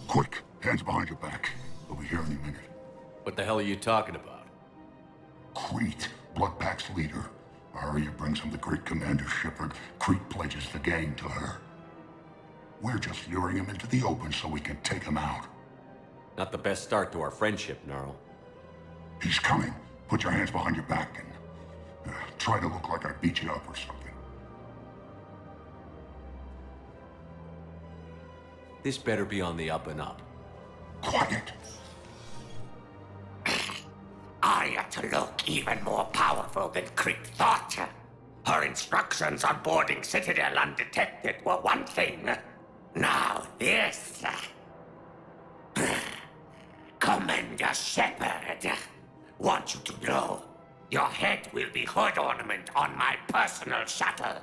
Quick, hands behind your back. We'll be here any minute. What the hell are you talking about? Crete, Bloodpack's leader. Aria brings him the great commander Shepard. Crete pledges the gang to her. We're just luring him into the open so we can take him out. Not the best start to our friendship, Gnarl. He's coming. Put your hands behind your back and try to look like I beat you up or something. This better be on the up and up. Quiet. Aria to look even more powerful than Crete thought. Her instructions on boarding Citadel undetected were one thing. Now this. Commander Shepard, want you to know, your head will be hood ornament on my personal shuttle.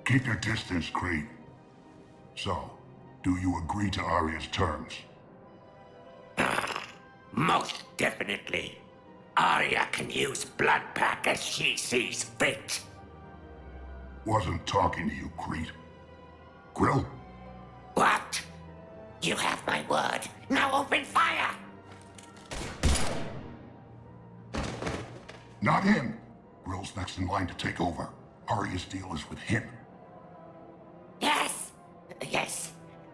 Keep your distance, Crete. So, do you agree to Aria's terms? Most definitely. Aria can use Bloodpack as she sees fit. Wasn't talking to you, Crete. Grill? What? You have my word. Now open fire! Not him. Grill's next in line to take over. Aria's deal is with him. Yes.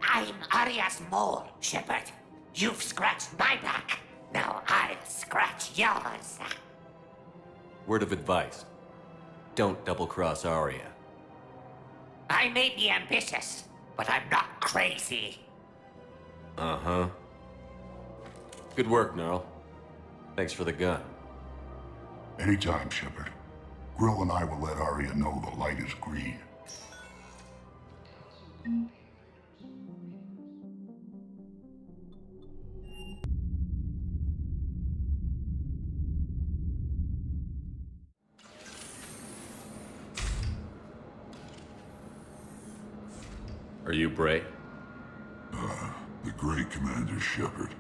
I'm Aria's mole, Shepard. You've scratched my back. Now I'll scratch yours. Word of advice. Don't double-cross Aria. I may be ambitious, but I'm not crazy. Uh-huh. Good work, Gnarl. Thanks for the gun. Anytime, Shepard. Grill and I will let Aria know the light is green. Are you Bray? The great Commander Shepard.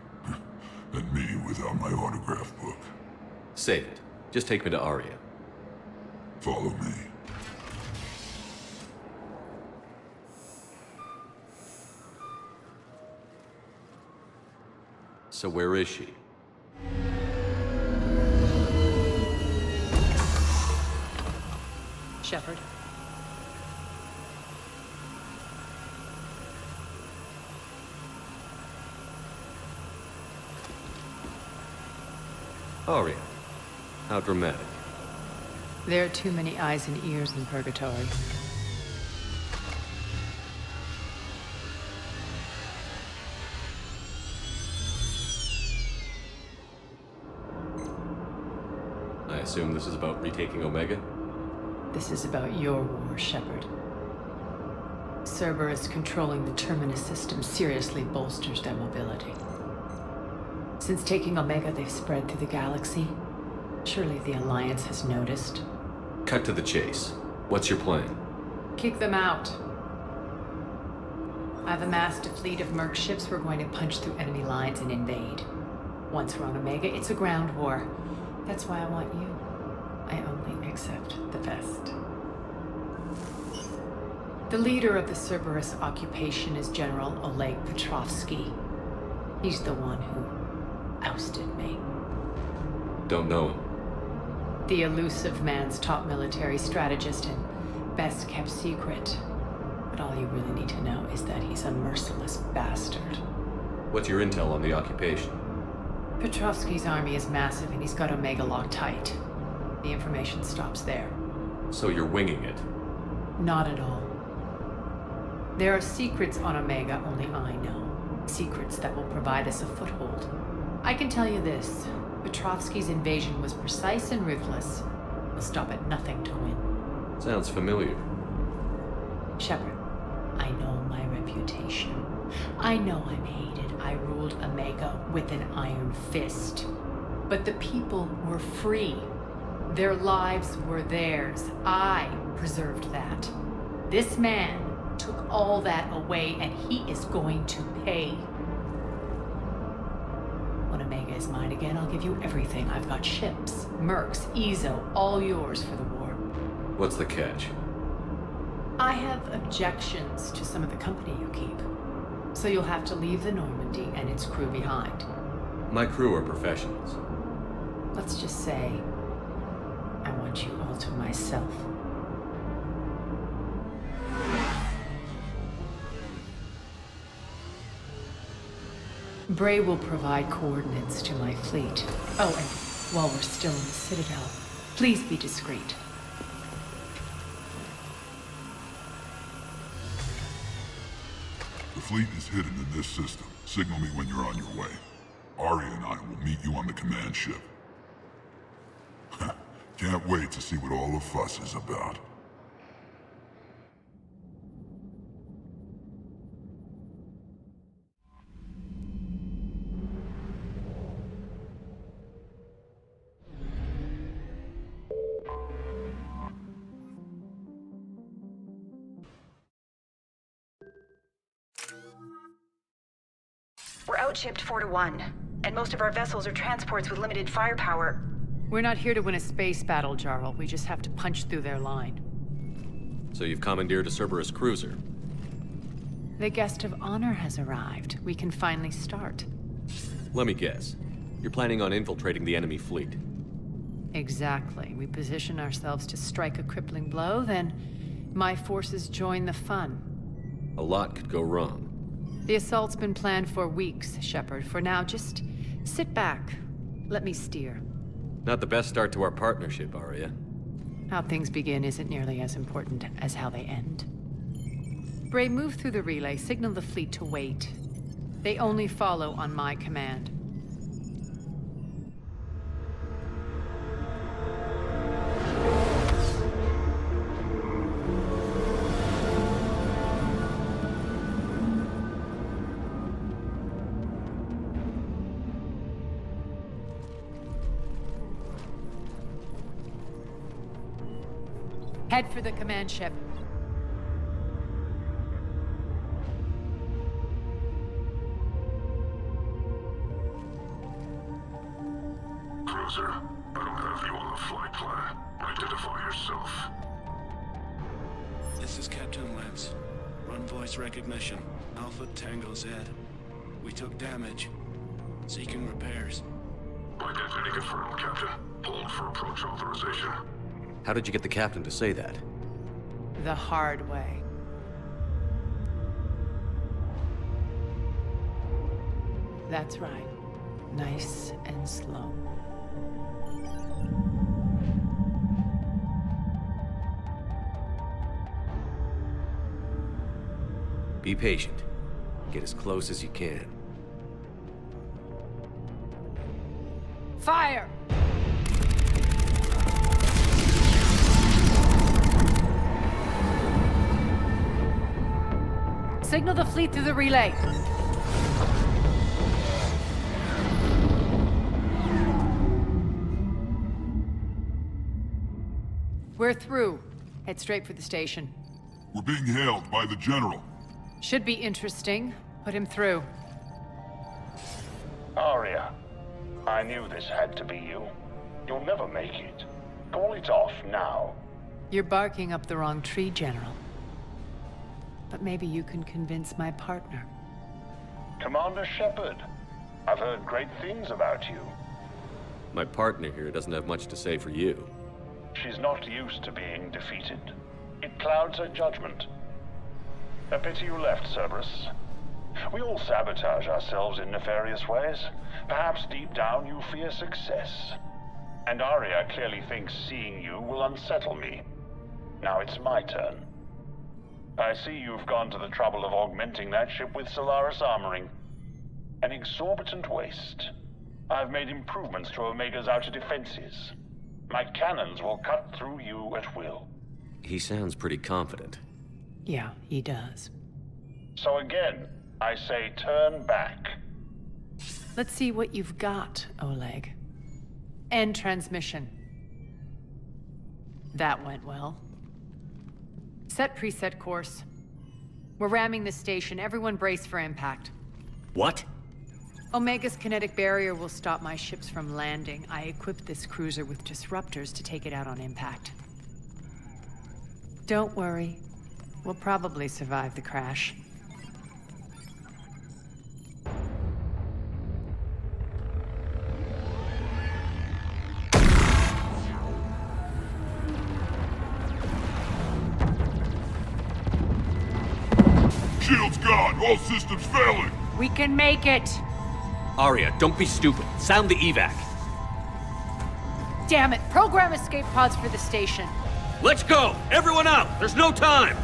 And me without my autograph book. Save it. Just take me to Aria. Follow me. So where is she? Shepard. Aria. How dramatic. There are too many eyes and ears in Purgatory. I assume this is about retaking Omega? This is about your war, Shepard. Cerberus controlling the Terminus system seriously bolsters their mobility. Since taking Omega, they've spread through the galaxy. Surely the Alliance has noticed. Cut to the chase. What's your plan? Kick them out. I've amassed a fleet of merc ships. We're going to punch through enemy lines and invade. Once we're on Omega, it's a ground war. That's why I want you. I only accept the best. The leader of the Cerberus occupation is General Oleg Petrovsky. He's the one who ousted me. Don't know him. The elusive man's top military strategist and best kept secret. But all you really need to know is that he's a merciless bastard. What's your intel on the occupation? Petrovsky's army is massive and he's got Omega locked tight. The information stops there. So you're winging it? Not at all. There are secrets on Omega only I know. Secrets that will provide us a foothold. I can tell you this. Petrovsky's invasion was precise and ruthless. He'll stop at nothing to win. Sounds familiar. Shepard, I know my reputation. I know I'm hated. I ruled Omega with an iron fist. But the people were free. Their lives were theirs. I preserved that. This man took all that away, and he is going to pay. When Omega is mine again, I'll give you everything. I've got ships, mercs, Ezo, all yours for the war. What's the catch? I have objections to some of the company you keep. So you'll have to leave the Normandy and its crew behind. My crew are professionals. Let's just say, I want you all to myself. Bray will provide coordinates to my fleet. Oh, and while we're still in the Citadel, please be discreet. The fleet is hidden in this system. Signal me when you're on your way. Aria and I will meet you on the command ship. Can't wait to see what all the fuss is about. We're outshipped 4-1, and most of our vessels are transports with limited firepower. We're not here to win a space battle, Jarl. We just have to punch through their line. So you've commandeered a Cerberus cruiser. The guest of honor has arrived. We can finally start. Let me guess. You're planning on infiltrating the enemy fleet. Exactly. We position ourselves to strike a crippling blow, then my forces join the fun. A lot could go wrong. The assault's been planned for weeks, Shepard. For now, just sit back. Let me steer. Not the best start to our partnership, Aria. How things begin isn't nearly as important as how they end. Bray, move through the relay. Signal the fleet to wait. They only follow on my command. Head for the command ship. Cruiser, I don't have you on the flight plan. Identify yourself. This is Captain Lance. Run voice recognition. Alpha Tango Z. We took damage. Seeking repairs. Identity confirmed, Captain. Hold for approach authorization. How did you get the captain to say that? The hard way. That's right. Nice and slow. Be patient. Get as close as you can. Fire! Signal the fleet through the relay. We're through. Head straight for the station. We're being hailed by the General. Should be interesting. Put him through. Aria, I knew this had to be you. You'll never make it. Call it off now. You're barking up the wrong tree, General. But maybe you can convince my partner. Commander Shepard, I've heard great things about you. My partner here doesn't have much to say for you. She's not used to being defeated. It clouds her judgment. A pity you left, Cerberus. We all sabotage ourselves in nefarious ways. Perhaps deep down you fear success. And Aria clearly thinks seeing you will unsettle me. Now it's my turn. I see you've gone to the trouble of augmenting that ship with Solaris armoring. An exorbitant waste. I've made improvements to Omega's outer defenses. My cannons will cut through you at will. He sounds pretty confident. Yeah, he does. So again, I say turn back. Let's see what you've got, Oleg. End transmission. That went well. Set preset course. We're ramming the station. Everyone brace for impact. What? Omega's kinetic barrier will stop my ships from landing. I equipped this cruiser with disruptors to take it out on impact. Don't worry. We'll probably survive the crash. shield's gone. All systems failing. We can make it! Aria, don't be stupid. Sound the evac. Damn it! Program escape pods for the station. Let's go! Everyone out! There's no time!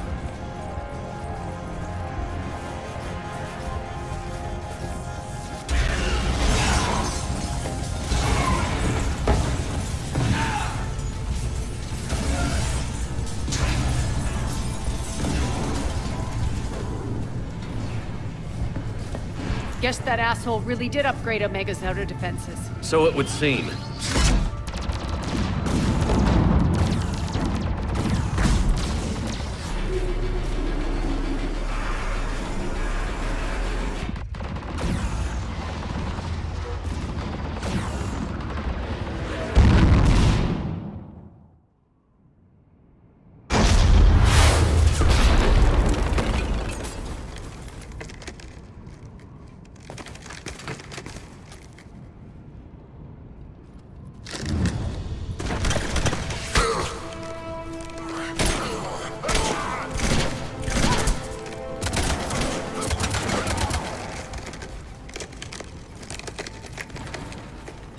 Guess that asshole really did upgrade Omega's outer defenses. So it would seem.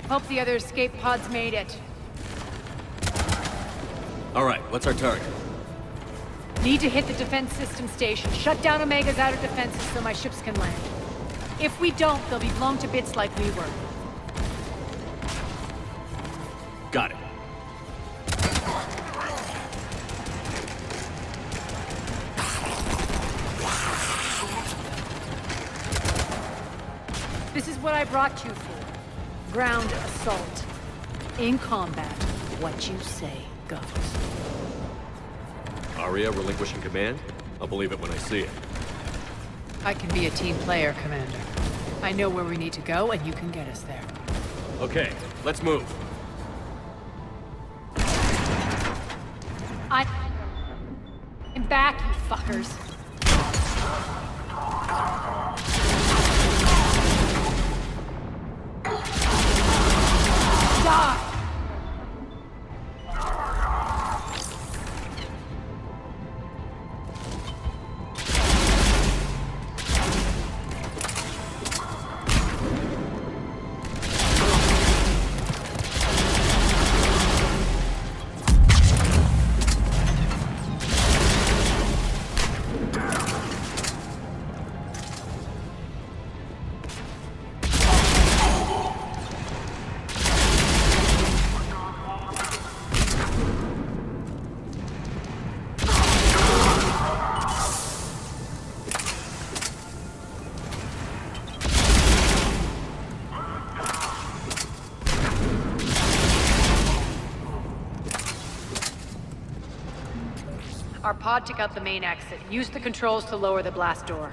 Hope the other escape pods made it. Alright, what's our target? Need to hit the defense system station. Shut down Omega's outer defenses so my ships can land. If we don't, they'll be blown to bits like we were. Got it. This is what I brought you for. Ground assault. In combat, what you say goes. Aria relinquishing command? I'll believe it when I see it. I can be a team player, Commander. I know where we need to go, and you can get us there. Okay, let's move. I'm back, you fuckers. Die! Our pod took out the main exit. Use the controls to lower the blast door.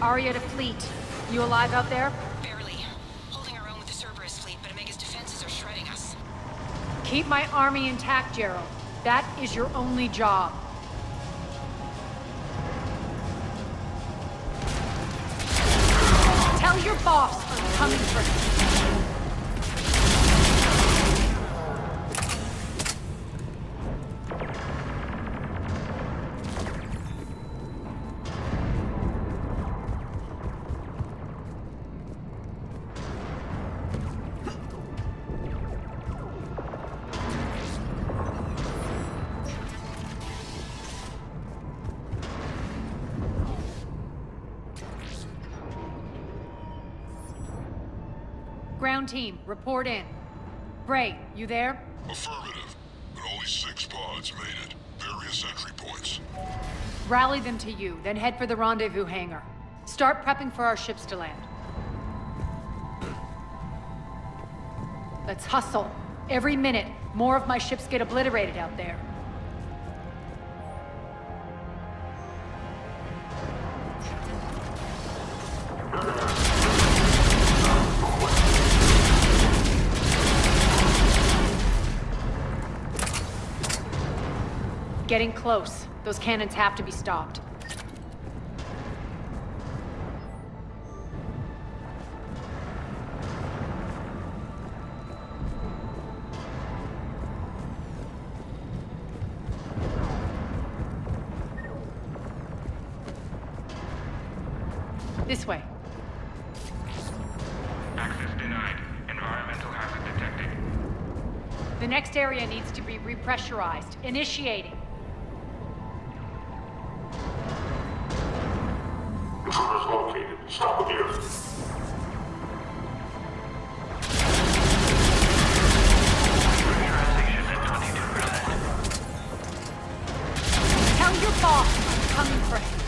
Aria to fleet. You alive out there? Barely. Holding our own with the Cerberus fleet, but Omega's defenses are shredding us. Keep my army intact, Gerald. That is your only job. Tell your boss I'm coming for him. Ground team, report in. Bray, you there? Affirmative, but only 6 pods made it. Various entry points. Rally them to you, then head for the rendezvous hangar. Start prepping for our ships to land. Let's hustle. Every minute, more of my ships get obliterated out there. Getting close. Those cannons have to be stopped. This way. Access denied. Environmental hazard detected. The next area needs to be repressurized. Initiating. Intruders located. Stop immediately. Pressurization at 22%. Tell your boss I'm coming for him.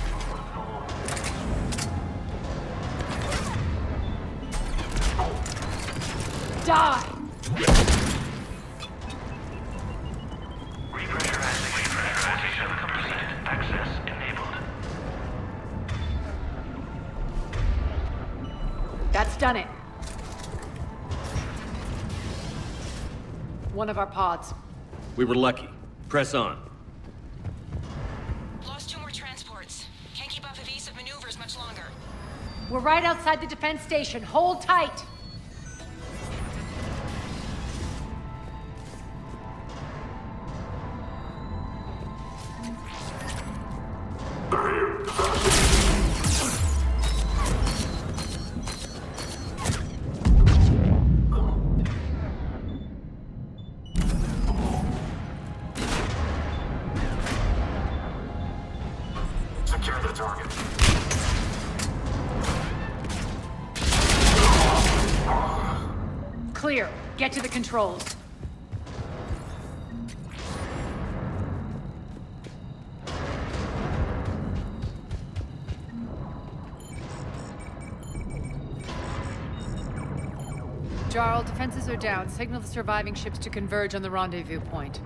Die! Repressurization complete. Access enabled. That's done it. One of our pods. We were lucky. Press on. Lost 2 more transports. Can't keep up evasive maneuvers much longer. We're right outside the defense station. Hold tight! Secure the target. Clear. Get to the controls. Jarl, defenses are down. Signal the surviving ships to converge on the rendezvous point.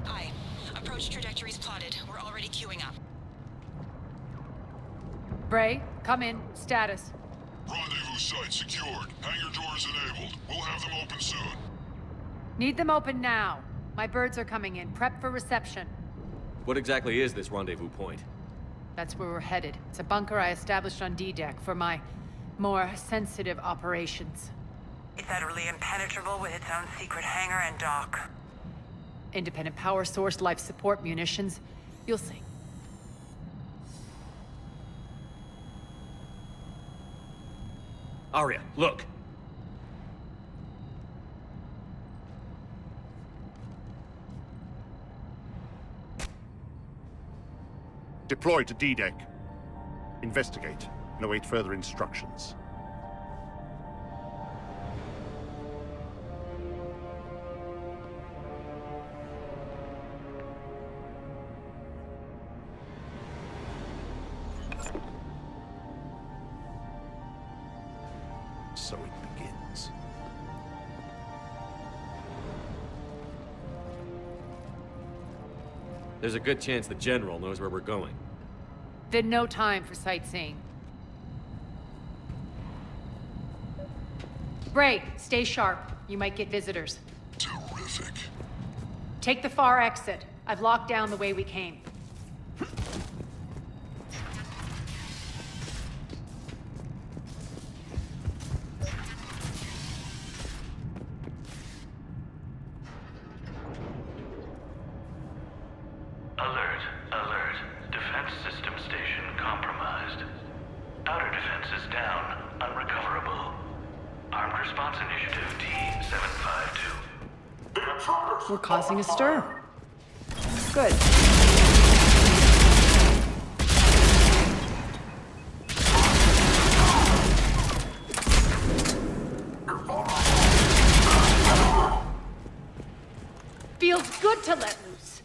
Aye. Approach trajectories plotted. We're already queuing up. Bray, come in. Status. Rendezvous site secured. Hangar doors enabled. We'll have them open soon. Need them open now. My birds are coming in. Prep for reception. What exactly is this rendezvous point? That's where we're headed. It's a bunker I established on D-Deck for my more sensitive operations. It's utterly impenetrable with its own secret hangar and dock. Independent power source, life support, munitions. You'll see. Aria, look! Deploy to D-Deck. Investigate and await further instructions. So it begins. There's a good chance the General knows where we're going. Then no time for sightseeing. Bray, stay sharp. You might get visitors. Terrific. Take the far exit. I've locked down the way we came. Alert, alert. Defense system station compromised. Outer defense is down, unrecoverable. Armed Response Initiative T-752. We're causing a stir. Good. Feels good to let loose.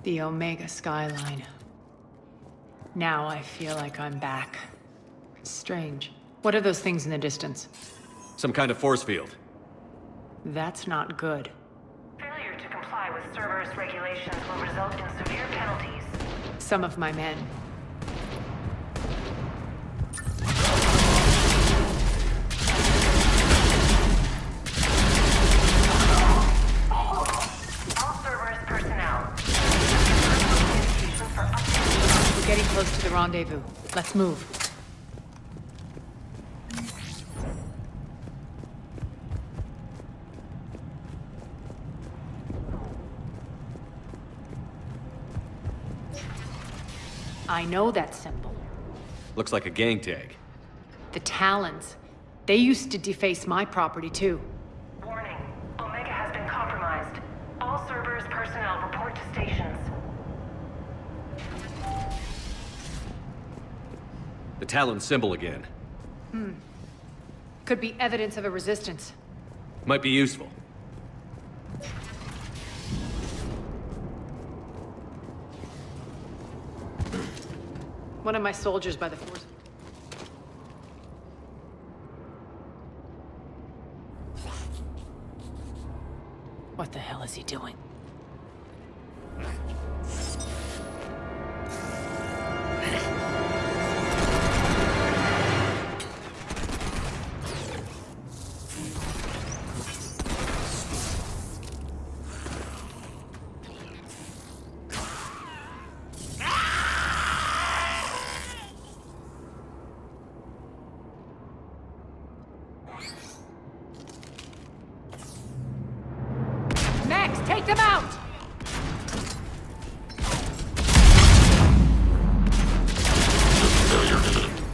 The Omega skyline. Now I feel like I'm back. It's strange. What are those things in the distance? Some kind of force field. That's not good. Failure to comply with Cerberus regulations will result in severe penalties. Some of my men. rendezvous. Let's move. I know that symbol. Looks like a gang tag. The Talons. They used to deface my property, too. Warning. Omega has been compromised. All Cerberus personnel report to stations. The Talon symbol again. Could be evidence of a resistance. Might be useful. One of my soldiers by the force. What the hell is he doing? Max, take them out!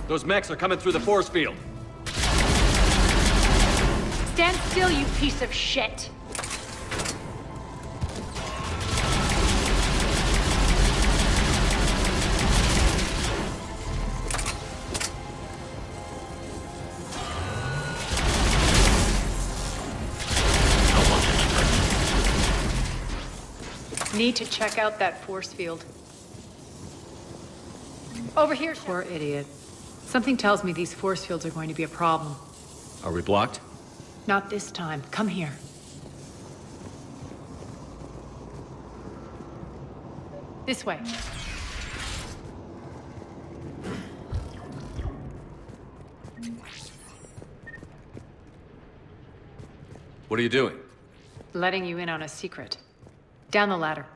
Those mechs are coming through the force field. Stand still, you piece of shit! Need to check out that force field. Over here, poor idiot. Something tells me these force fields are going to be a problem. Are we blocked? Not this time. Come here. This way. What are you doing? Letting you in on a secret. Down the ladder.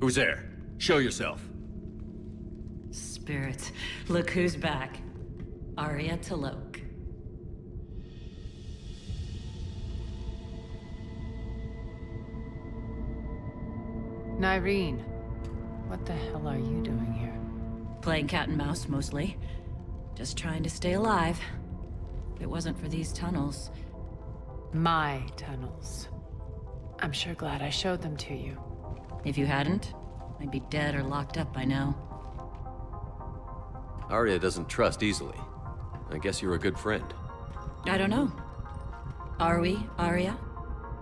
Who's there? Show yourself. Spirits, look who's back. Aria Talok. Nyreen, what the hell are you doing here? Playing cat and mouse, mostly. Just trying to stay alive. If it wasn't for these tunnels... My tunnels. I'm sure glad I showed them to you. If you hadn't, I'd be dead or locked up by now. Aria doesn't trust easily. I guess you're a good friend. I don't know. Are we, Aria?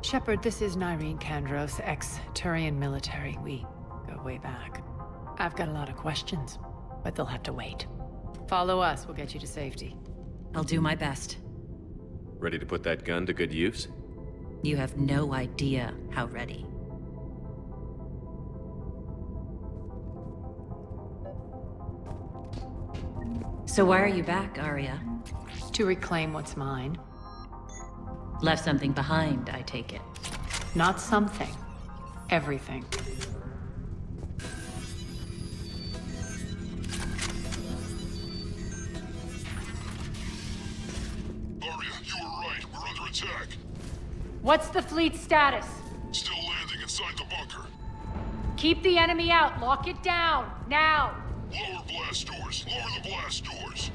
Shepard, this is Nyreen Kandros, ex-Turian military. We go way back. I've got a lot of questions, but they'll have to wait. Follow us, we'll get you to safety. I'll do my best. Ready to put that gun to good use? You have no idea how ready. So why are you back, Aria? To reclaim what's mine. Left something behind, I take it. Not something. Everything. Aria, you were right. We're under attack. What's the fleet status? Still landing inside the bunker. Keep the enemy out. Lock it down. Now. Lower blast doors. Lower the blast doors.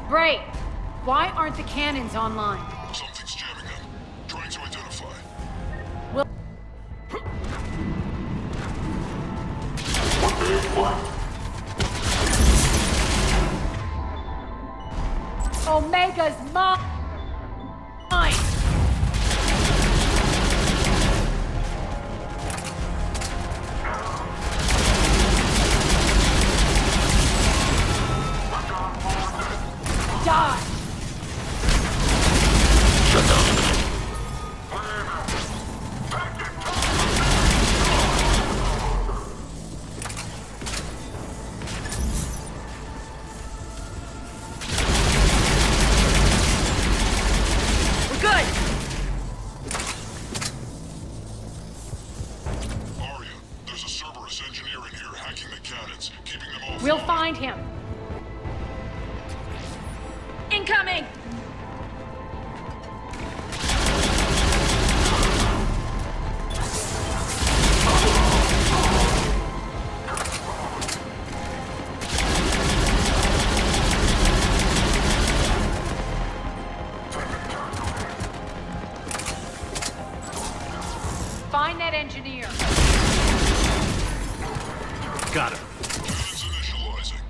Great. Why aren't the cannons online? Something's jamming them. Trying to identify. Will... Omega's mine! find him. Incoming! Find that engineer. Got him. Cannons initializing.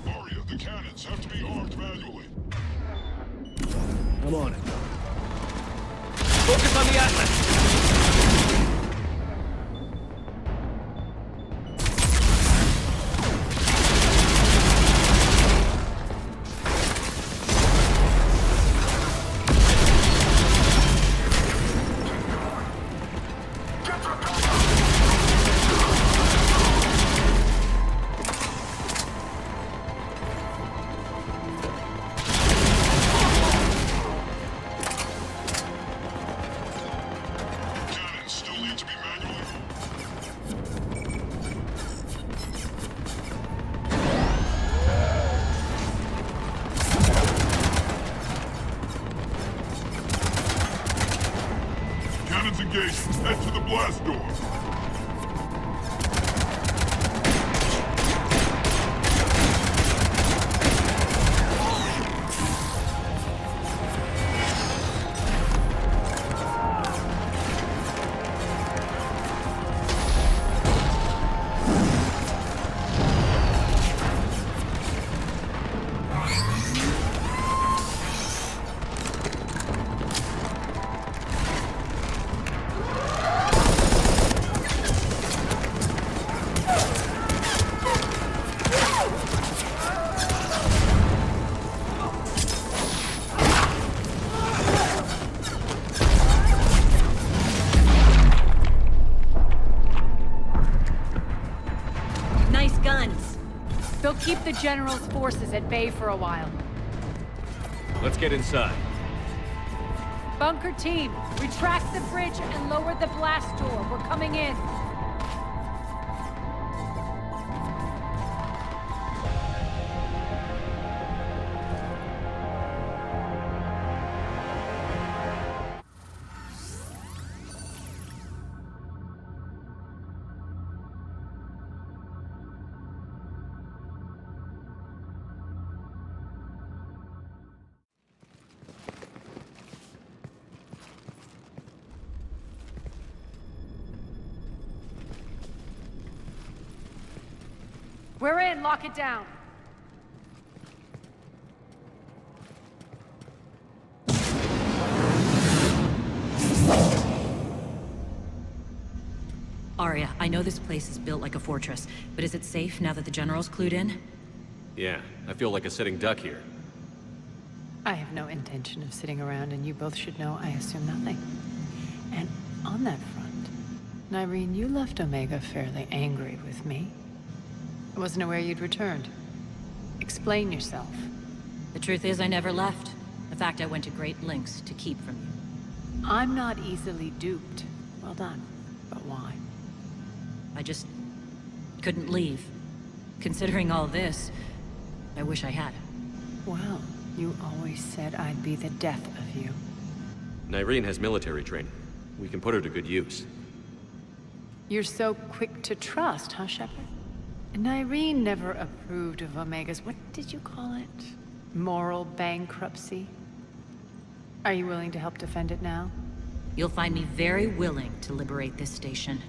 Aria, the cannons have to be armed manually. I'm on it. Focus on the Atlas! Cannons still need to be manually. Cannons engaged. Head to the blast door. Nice guns. They'll keep the General's forces at bay for a while. Let's get inside. Bunker team, retract the bridge and lower the blast door. We're coming in. We're in. Lock it down. Aria, I know this place is built like a fortress, but is it safe now that the General's clued in? Yeah, I feel like a sitting duck here. I have no intention of sitting around, and you both should know I assume nothing. And on that front, Nyreen, you left Omega fairly angry with me. I wasn't aware you'd returned. Explain yourself. The truth is, I never left. In fact, I went to great lengths to keep from you. I'm not easily duped. Well done. But why? I just couldn't leave. Considering all this, I wish I had. Well, you always said I'd be the death of you. Nyreen has military training. We can put her to good use. You're so quick to trust, huh, Shepard? Nyreen never approved of Omega's, what did you call it? Moral bankruptcy? Are you willing to help defend it now? You'll find me very willing to liberate this station.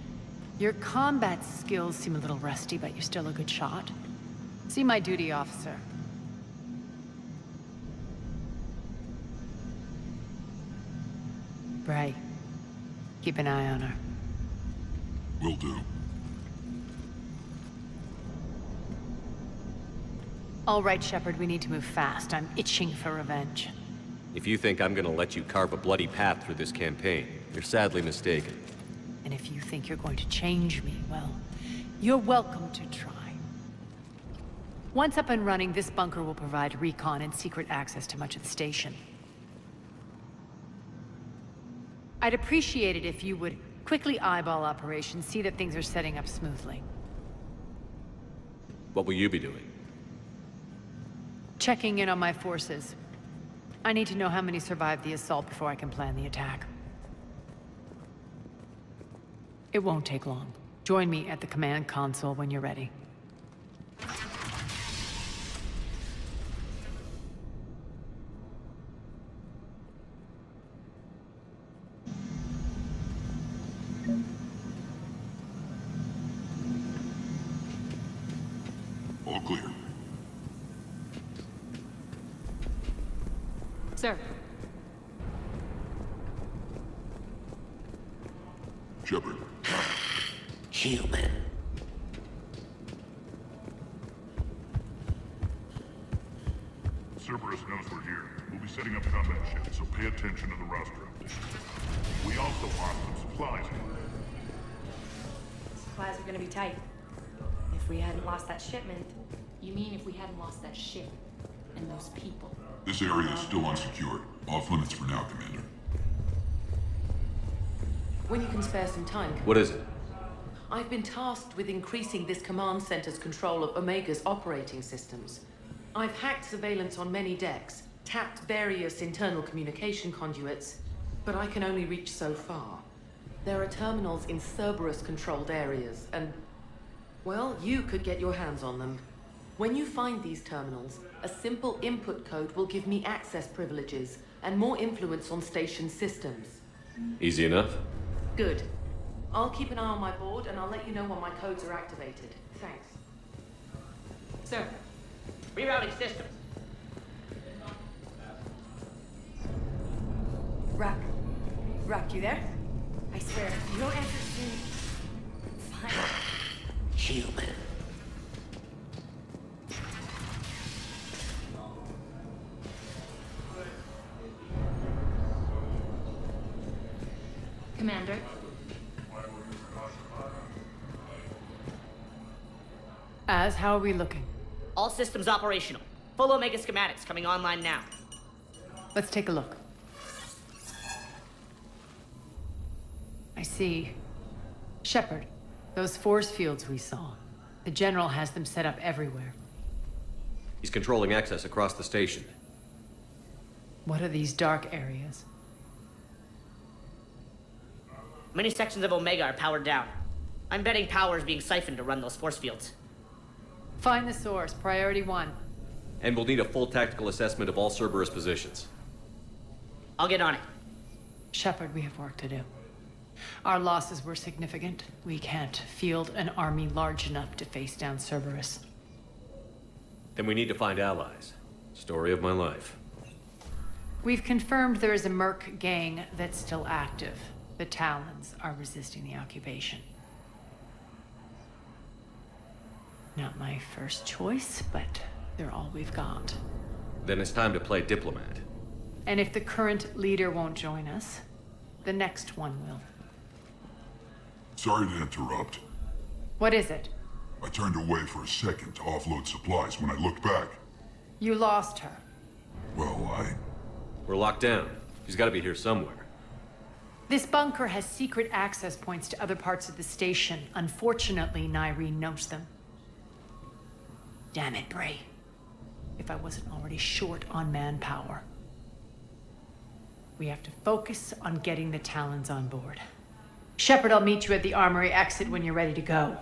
Your combat skills seem a little rusty, but you're still a good shot. See my duty officer. Bray, keep an eye on her. Will do. All right, Shepard, we need to move fast. I'm itching for revenge. If you think I'm gonna let you carve a bloody path through this campaign, you're sadly mistaken. And if you think you're going to change me, well, you're welcome to try. Once up and running, this bunker will provide recon and secret access to much of the station. I'd appreciate it if you would Quickly eyeball operations, see that things are setting up smoothly. What will you be doing? Checking in on my forces. I need to know how many survived the assault before I can plan the attack. It won't take long. Join me at the command console when you're ready. All clear. Sir. Shepard. Human. Cerberus knows we're here. We'll be setting up combat ships, so pay attention to the roster updates. We also lost some supplies here. Supplies are gonna be tight. If we hadn't lost that shipment. You mean if we hadn't lost that ship and those people? This area is still unsecured. Off limits for now, Commander. When you can spare some time. What is it? I've been tasked with increasing this command center's control of Omega's operating systems. I've hacked surveillance on many decks, tapped various internal communication conduits, but I can only reach so far. There are terminals in Cerberus-controlled areas, and, well, you could get your hands on them. When you find these terminals, a simple input code will give me access privileges and more influence on station systems. Easy enough? Good. I'll keep an eye on my board, and I'll let you know when my codes are activated. Thanks. Sir, rerouting systems. Rock, you there? I swear, if you don't answer soon... Fine. Human. Commander. How are we looking? All systems operational. Full Omega schematics coming online now. Let's take a look. I see. Shepard, those force fields we saw. The General has them set up everywhere. He's controlling access across the station. What are these dark areas? Many sections of Omega are powered down. I'm betting power is being siphoned to run those force fields. Find the source, priority 1. And we'll need a full tactical assessment of all Cerberus positions. I'll get on it. Shepard, we have work to do. Our losses were significant. We can't field an army large enough to face down Cerberus. Then we need to find allies. Story of my life. We've confirmed there is a Merc gang that's still active. The Talons are resisting the occupation. Not my first choice, but they're all we've got. Then it's time to play diplomat. And if the current leader won't join us, the next one will. Sorry to interrupt. What is it? I turned away for a second to offload supplies. When I looked back, You lost her. well, We're locked down. She's got to be here somewhere. This bunker has secret access points to other parts of the station. Unfortunately, Nyreen knows them. Damn it, Bray. If I wasn't already short on manpower. We have to focus on getting the Talons on board. Shepard, I'll meet you at the armory exit when you're ready to go.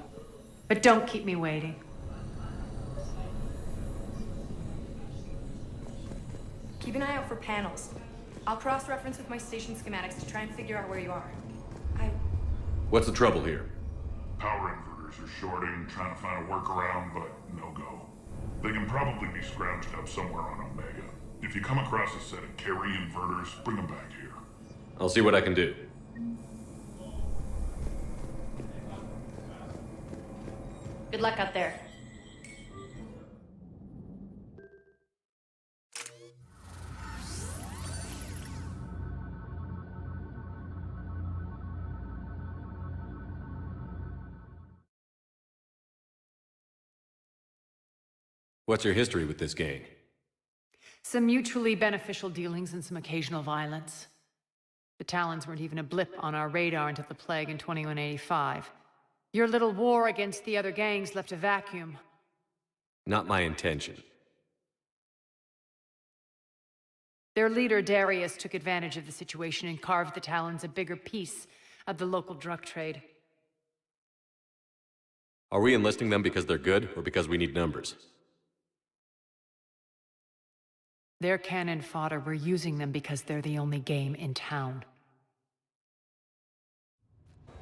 But don't keep me waiting. Keep an eye out for panels. I'll cross-reference with my station schematics to try and figure out where you are. What's the trouble here? power inverters are shorting, trying to find a workaround, but no go. They can probably be scrounged up somewhere on Omega. If you come across a set of carry inverters, bring them back here. I'll see what I can do. Good luck out there. What's your history with this gang? Some mutually beneficial dealings and some occasional violence. The Talons weren't even a blip on our radar until the plague in 2185. Your little war against the other gangs left a vacuum. Not my intention. Their leader, Darius, took advantage of the situation and carved the Talons a bigger piece of the local drug trade. Are we enlisting them because they're good, or because we need numbers? They're cannon fodder. We're using them because they're the only game in town.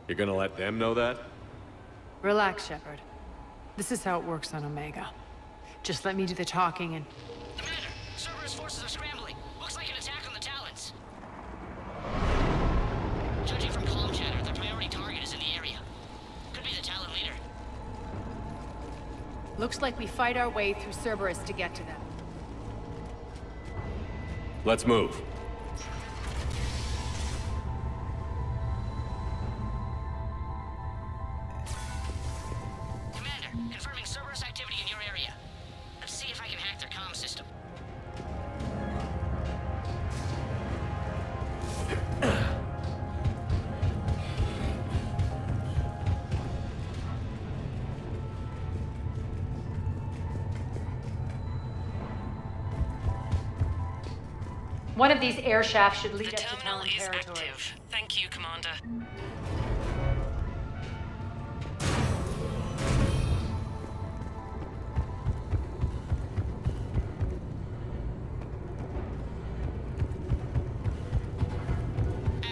You're gonna let them know that? Relax, Shepard. This is how it works on Omega. Just let me do the talking and... Commander, Cerberus forces are scrambling. Looks like an attack on the Talons. Judging from comm chatter, their priority target is in the area. Could be the Talon leader. Looks like we fight our way through Cerberus to get to them. Let's move. Commander, confirming Cerberus activity in your area. Let's see if I can hack their comm system. One of these air shafts should lead The us to terminal Talon is territory. active. Thank you, Commander.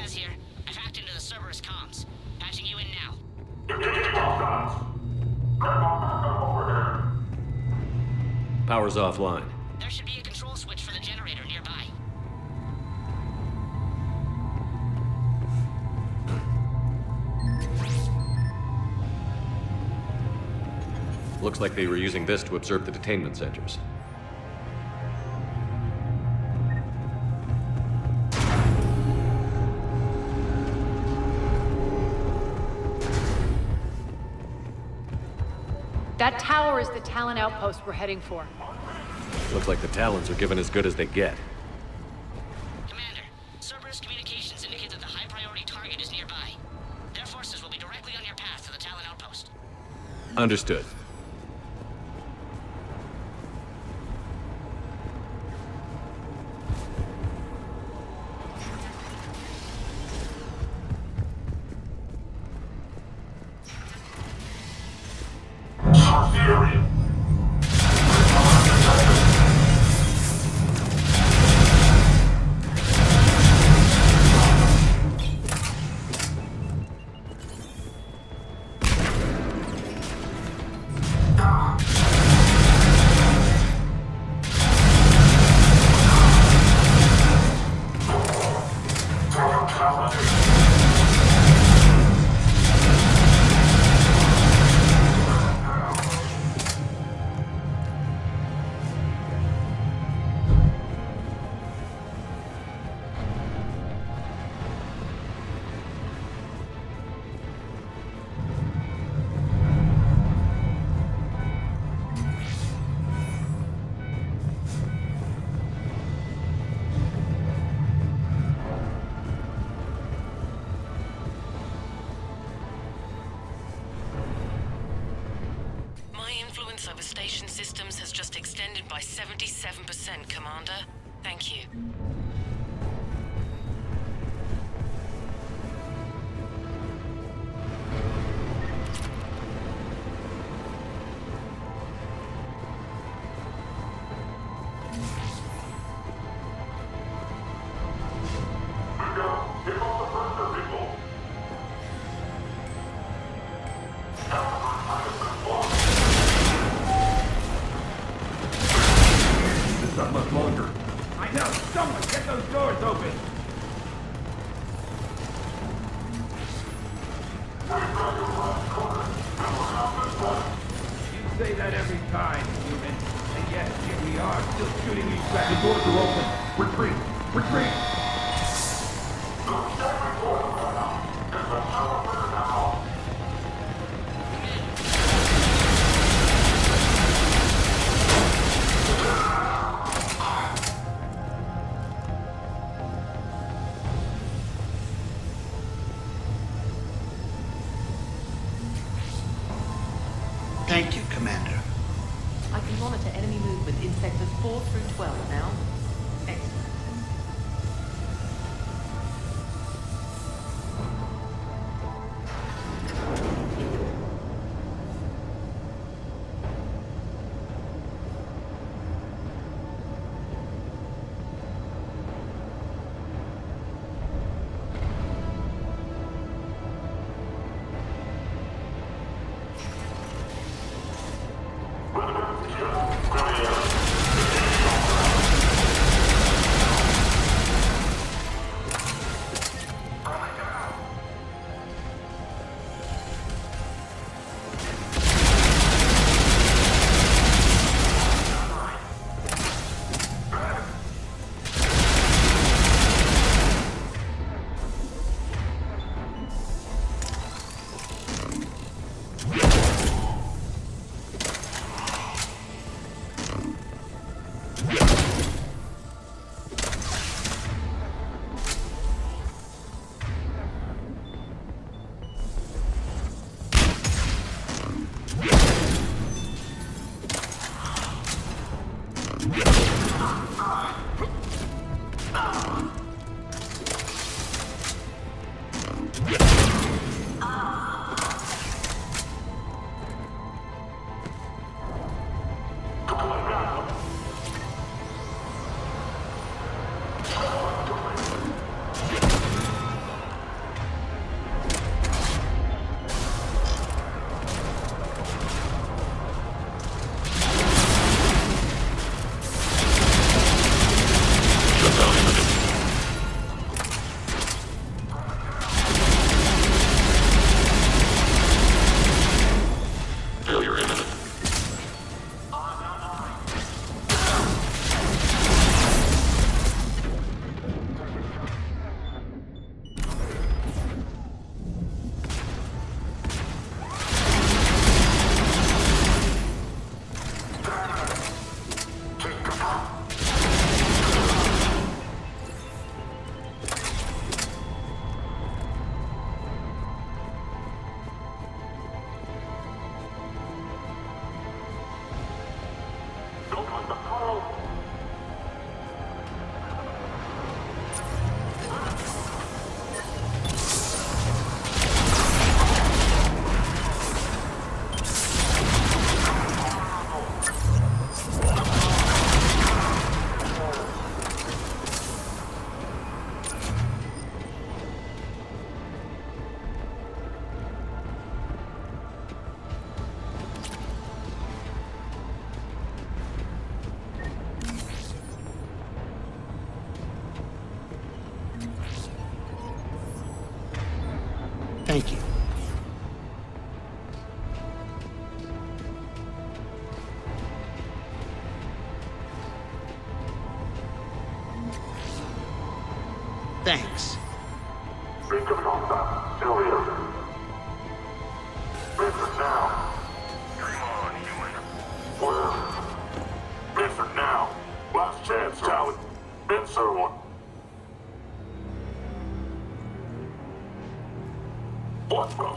Az here. I've hacked into the Cerberus comms. Patching you in now. Power's offline. There should be a control switch for the generator nearby. Looks like they were using this to observe the detainment centers. That tower is the Talon outpost we're heading for. Looks like the Talons are given as good as they get. Commander, Cerberus communications indicate that the high-priority target is nearby. Their forces will be directly on your path to the Talon outpost. Understood. Over station systems has just extended by 77%, Commander. Thank you. Not much longer. I know! Someone get those doors open! You say that every time, human. And yet, here we are, still shooting each other. The doors are open. Retreat! Retreat! monitor enemy movement in sectors 4 through 12 now. Excellent. Thank you. Thanks. Answer now. Last chance, Talon. Answer one. What the?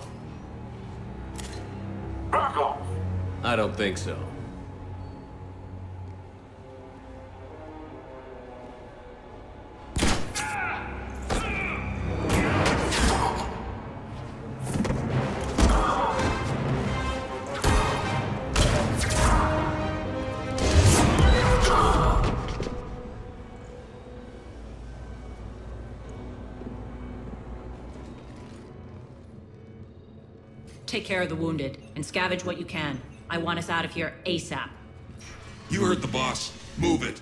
Back off! I don't think so. Take care of the wounded, and scavenge what you can. I want us out of here ASAP. You heard the boss. Move it.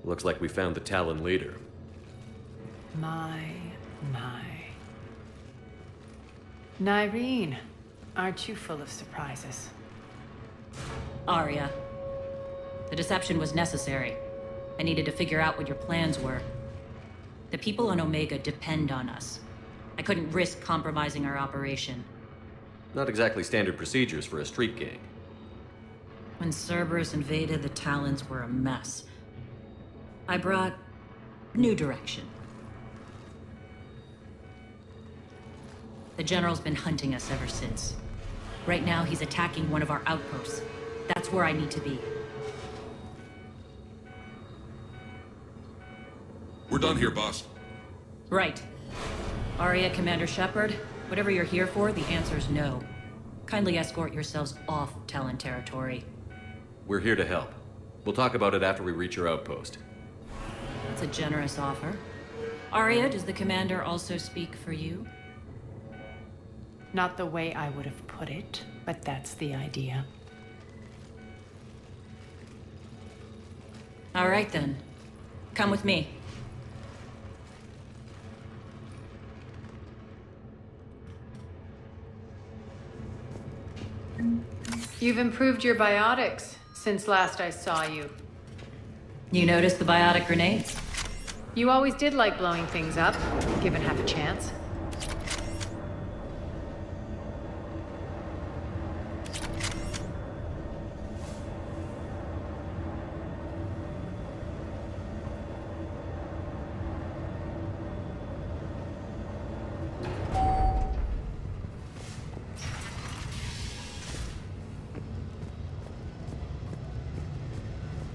Looks like we found the Talon leader. My. Nyreen, aren't you full of surprises? Aria. The deception was necessary. I needed to figure out what your plans were. The people on Omega depend on us. I couldn't risk compromising our operation. Not exactly standard procedures for a street gang. When Cerberus invaded, the Talons were a mess. I brought new direction. The General's been hunting us ever since. Right now, he's attacking one of our outposts. That's It's where I need to be. We're done here, boss. Right. Aria, Commander Shepard, whatever you're here for, the answer's no. Kindly escort yourselves off Talon territory. We're here to help. We'll talk about it after we reach your outpost. That's a generous offer. Aria, does the Commander also speak for you? Not the way I would have put it, but that's the idea. All right then. Come with me. You've improved your biotics since last I saw you. You noticed the biotic grenades? You always did like blowing things up, given half a chance.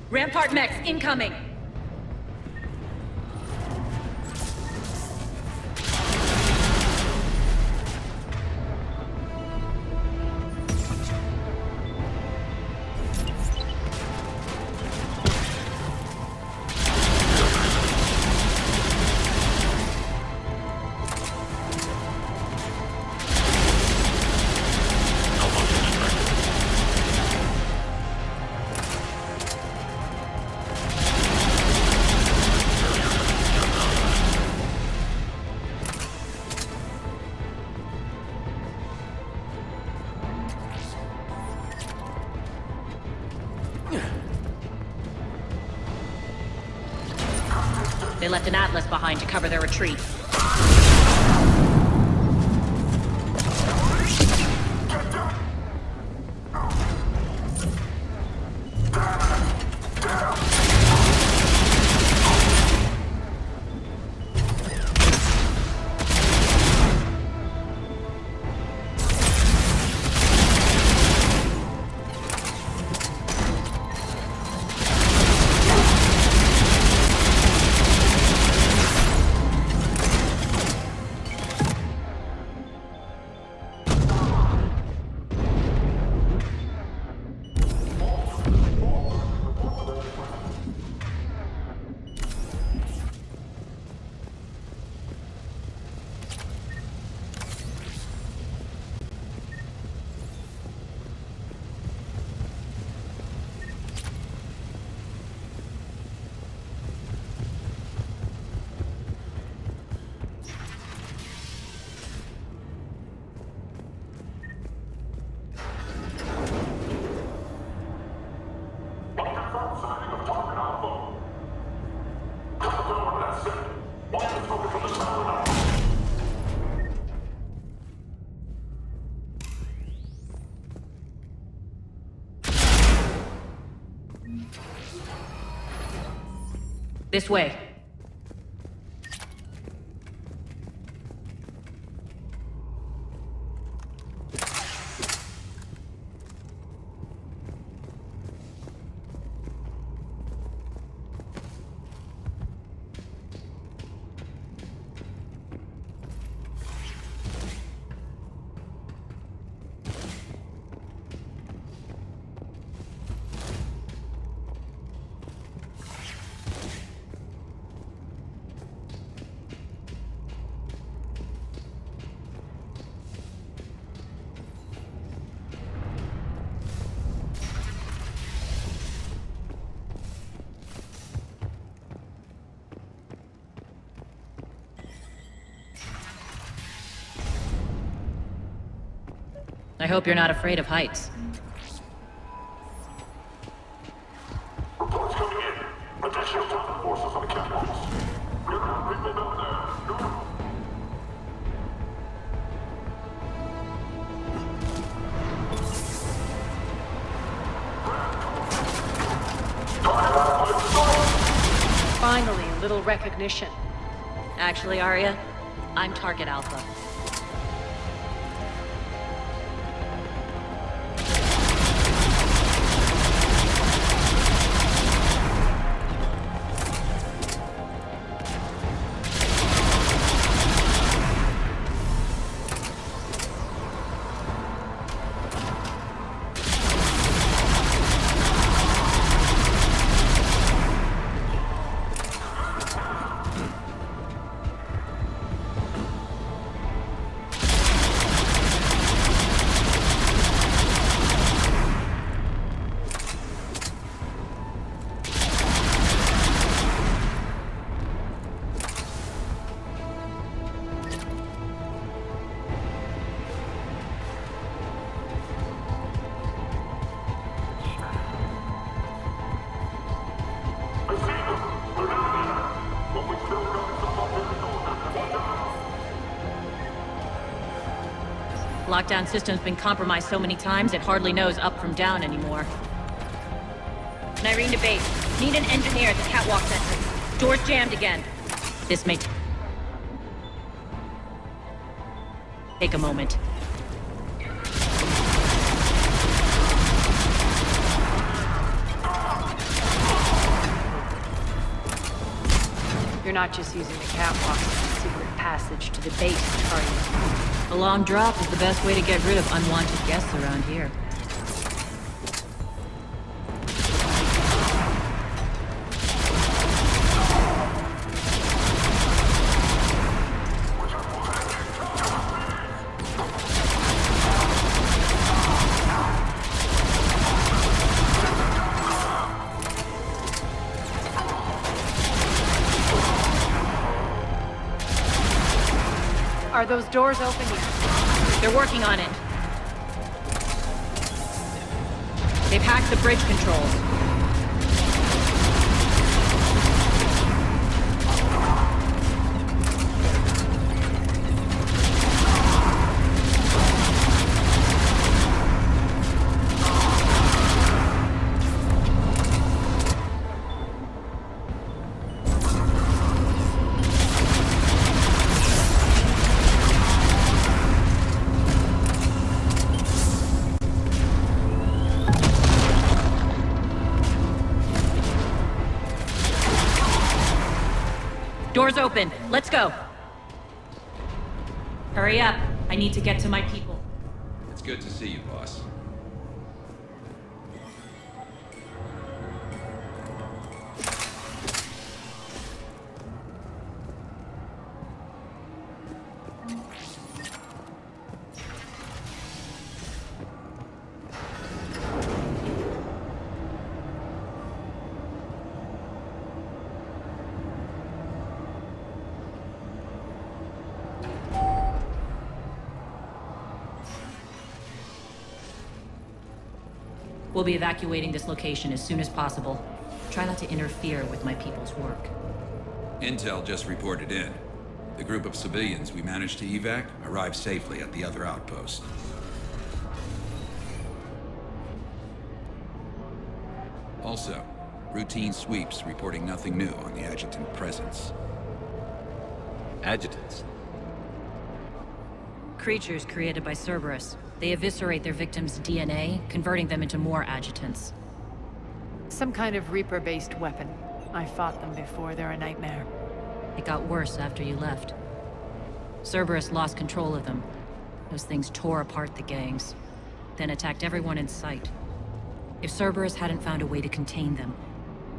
Rampart mechs incoming! They left an Atlas behind to cover their retreat. This way. I hope you're not afraid of heights. Finally, a little recognition. Actually, Aria, I'm Target Alpha. Lockdown system's been compromised so many times, it hardly knows up from down anymore. Irene to base. Need an engineer at the catwalk sentry. Door's jammed again. This may take a moment. You're not just using the catwalk as a secret passage to the base, are you? A long drop is the best way to get rid of unwanted guests around here. Are those doors open yet? They're working on it. They've hacked the bridge controls. Doors open. Let's go. Hurry up. I need to get to my people. It's good to see you, boss. We'll be evacuating this location as soon as possible. Try not to interfere with my people's work. Intel just reported in. The group of civilians we managed to evac arrived safely at the other outpost. Also, routine sweeps reporting nothing new on the adjutant presence. Adjutants? Creatures created by Cerberus. They eviscerate their victims' DNA, converting them into more adjutants. Some kind of Reaper-based weapon. I fought them before, they're a nightmare. It got worse after you left. Cerberus lost control of them. Those things tore apart the gangs, then attacked everyone in sight. If Cerberus hadn't found a way to contain them,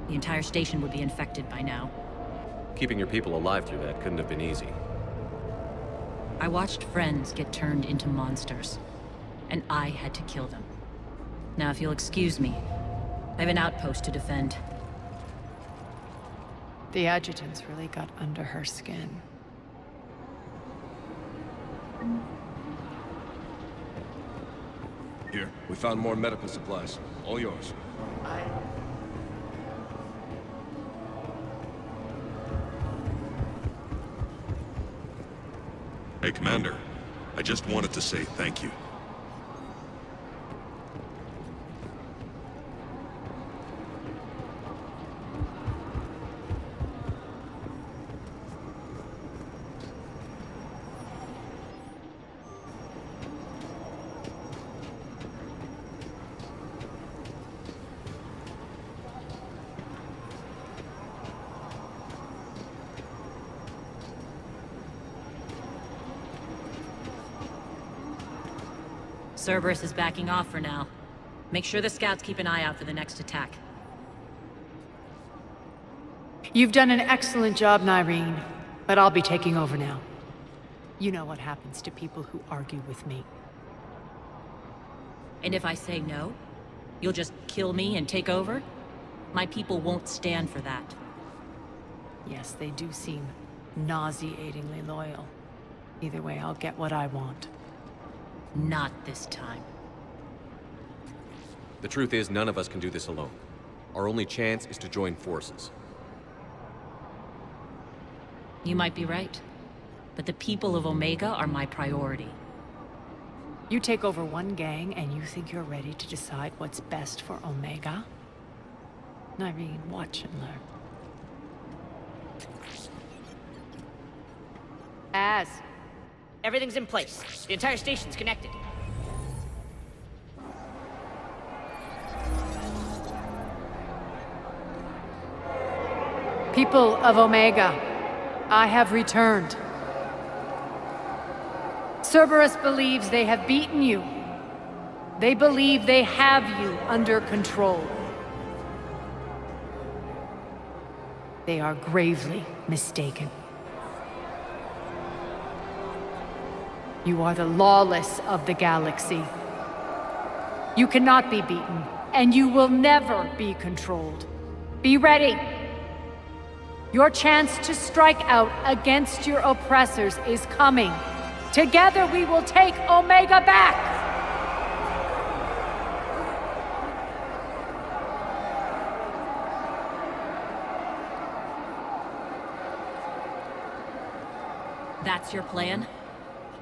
the entire station would be infected by now. Keeping your people alive through that couldn't have been easy. I watched friends get turned into monsters, and I had to kill them. Now, if you'll excuse me, I have an outpost to defend. The adjutants really got under her skin. Here, we found more medical supplies. All yours. Hey, Commander. I just wanted to say thank you. Cerberus is backing off for now. Make sure the scouts keep an eye out for the next attack. You've done an excellent job, Nyreen, but I'll be taking over now. You know what happens to people who argue with me. And if I say no, you'll just kill me and take over? My people won't stand for that. Yes, they do seem nauseatingly loyal. Either way, I'll get what I want. Not this time. The truth is, none of us can do this alone. Our only chance is to join forces. You might be right, but the people of Omega are my priority. You take over one gang and you think you're ready to decide what's best for Omega? Nyreen, watch and learn. Everything's in place. The entire station's connected. People of Omega, I have returned. Cerberus believes they have beaten you. They believe they have you under control. They are gravely mistaken. You are the lawless of the galaxy. You cannot be beaten, and you will never be controlled. Be ready. Your chance to strike out against your oppressors is coming. Together we will take Omega back! That's your plan?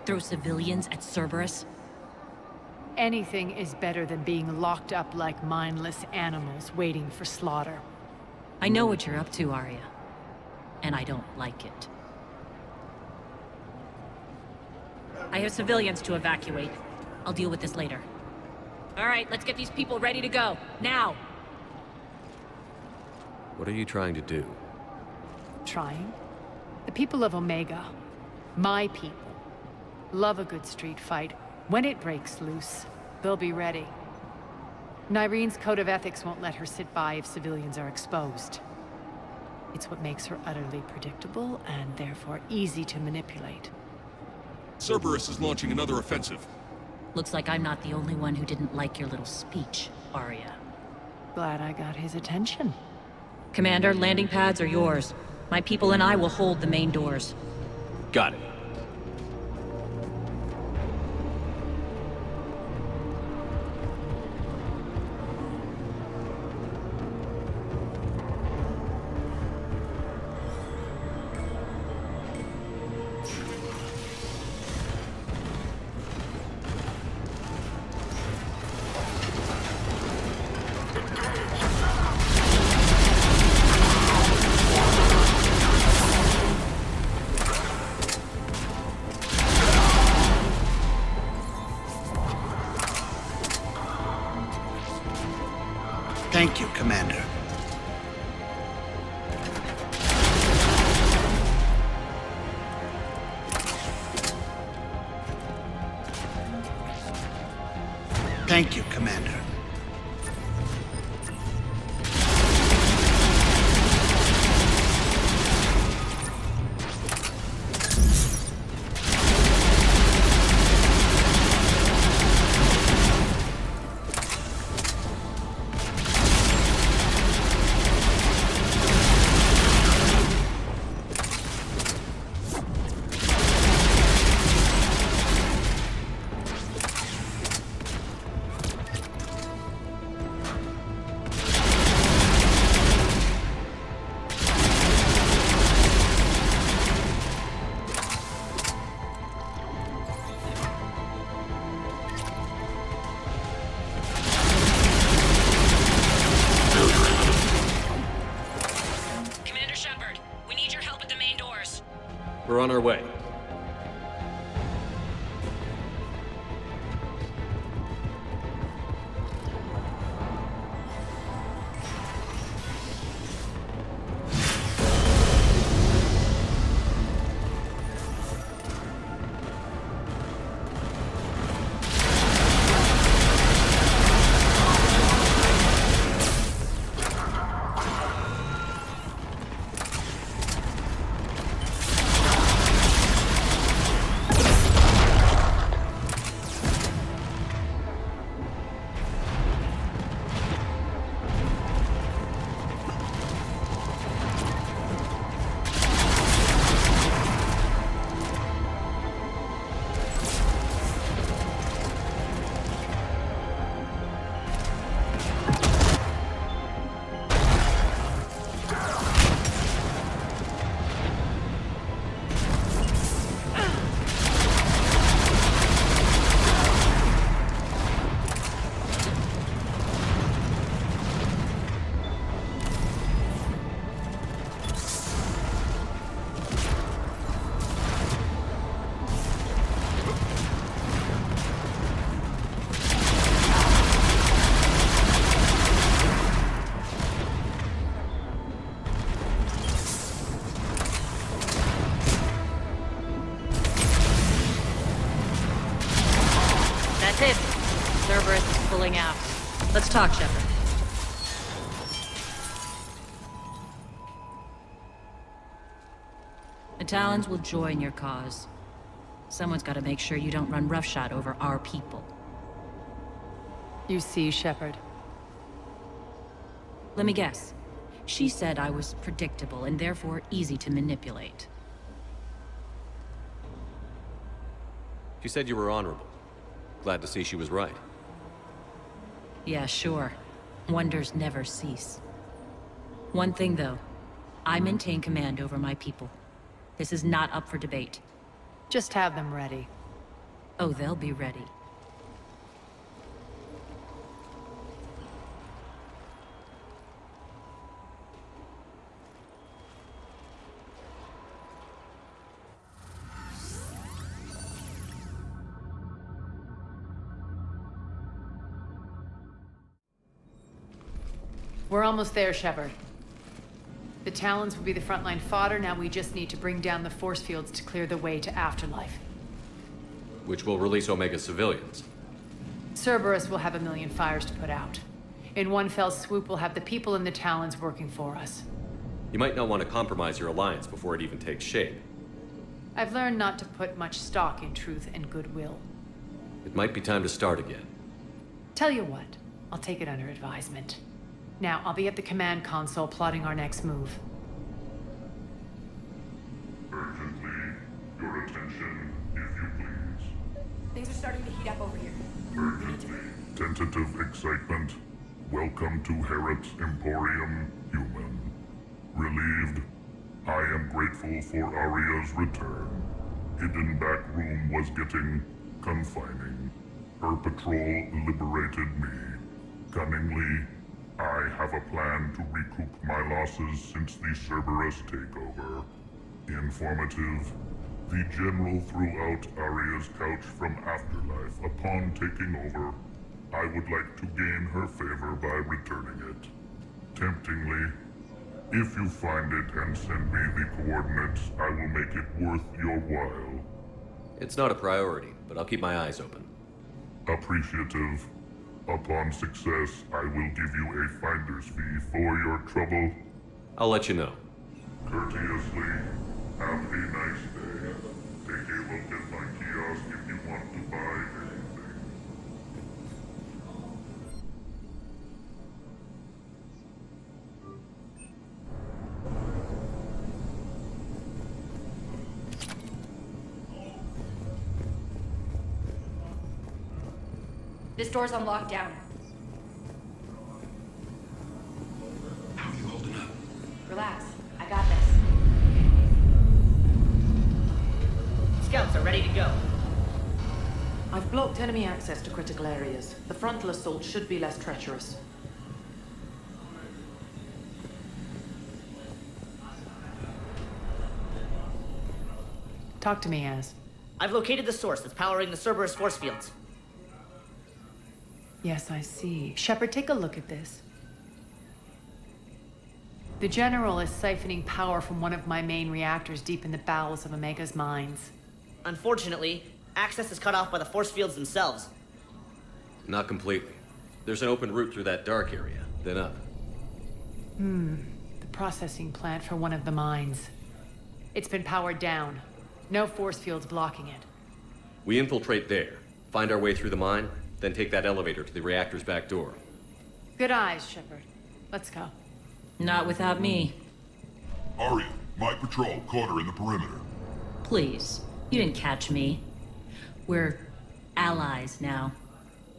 Throw civilians at Cerberus? Anything is better than being locked up like mindless animals waiting for slaughter. I know what you're up to, Aria. And I don't like it. I have civilians to evacuate. I'll deal with this later. All right, let's get these people ready to go. Now! What are you trying to do? Trying? The people of Omega, my people, love a good street fight. When it breaks loose, they'll be ready. Nyreen's code of ethics won't let her sit by if civilians are exposed. It's what makes her utterly predictable and therefore easy to manipulate. Cerberus is launching another offensive. Looks like I'm not the only one who didn't like your little speech, Aria. Glad I got his attention. Commander, landing pads are yours. My people and I will hold the main doors. Got it. Thank you, Commander. Thank you, Commander. We're on our way. talk, Shepard. The Talons will join your cause. Someone's got to make sure you don't run roughshod over our people. You see, Shepard. Let me guess. She said I was predictable and therefore easy to manipulate. She said you were honorable. Glad to see she was right. Yeah, sure. Wonders never cease. One thing, though. I maintain command over my people. This is not up for debate. Just have them ready. Oh, they'll be ready. We're almost there, Shepard. The Talons will be the frontline fodder, now we just need to bring down the force fields to clear the way to Afterlife. Which will release Omega civilians. Cerberus will have a million fires to put out. In one fell swoop, we'll have the people in the Talons working for us. You might not want to compromise your alliance before it even takes shape. I've learned not to put much stock in truth and goodwill. It might be time to start again. Tell you what, I'll take it under advisement. Now, I'll be at the command console plotting our next move. Urgently, your attention, if you please. Things are starting to heat up over here. Urgently, tentative excitement. Welcome to Herod's Emporium, human. Relieved, I am grateful for Aria's return. Hidden back room was getting confining. Her patrol liberated me. Cunningly, I have a plan to recoup my losses since the Cerberus takeover. Informative. The General threw out Aria's couch from Afterlife upon taking over. I would like to gain her favor by returning it. Temptingly, if you find it and send me the coordinates, I will make it worth your while. It's not a priority, but I'll keep my eyes open. Appreciative. Upon success, I will give you a finder's fee for your trouble. I'll let you know. Courteously, have a nice day. Take a look at my kiosk if you want to buy anything. This door's on lockdown. How are you holding up? Relax. I got this. Scouts are ready to go. I've blocked enemy access to critical areas. The frontal assault should be less treacherous. Talk to me, Az. I've located the source that's powering the Cerberus force fields. Yes, I see. Shepard, take a look at this. The General is siphoning power from one of my main reactors deep in the bowels of Omega's mines. Unfortunately, access is cut off by the force fields themselves. Not completely. There's an open route through that dark area, then up. The processing plant for one of the mines. It's been powered down. No force fields blocking it. We infiltrate there, find our way through the mine, then take that elevator to the reactor's back door. Good eyes, Shepard. Let's go. Not without me. Aria, my patrol caught her in the perimeter. Please. You didn't catch me. We're allies now.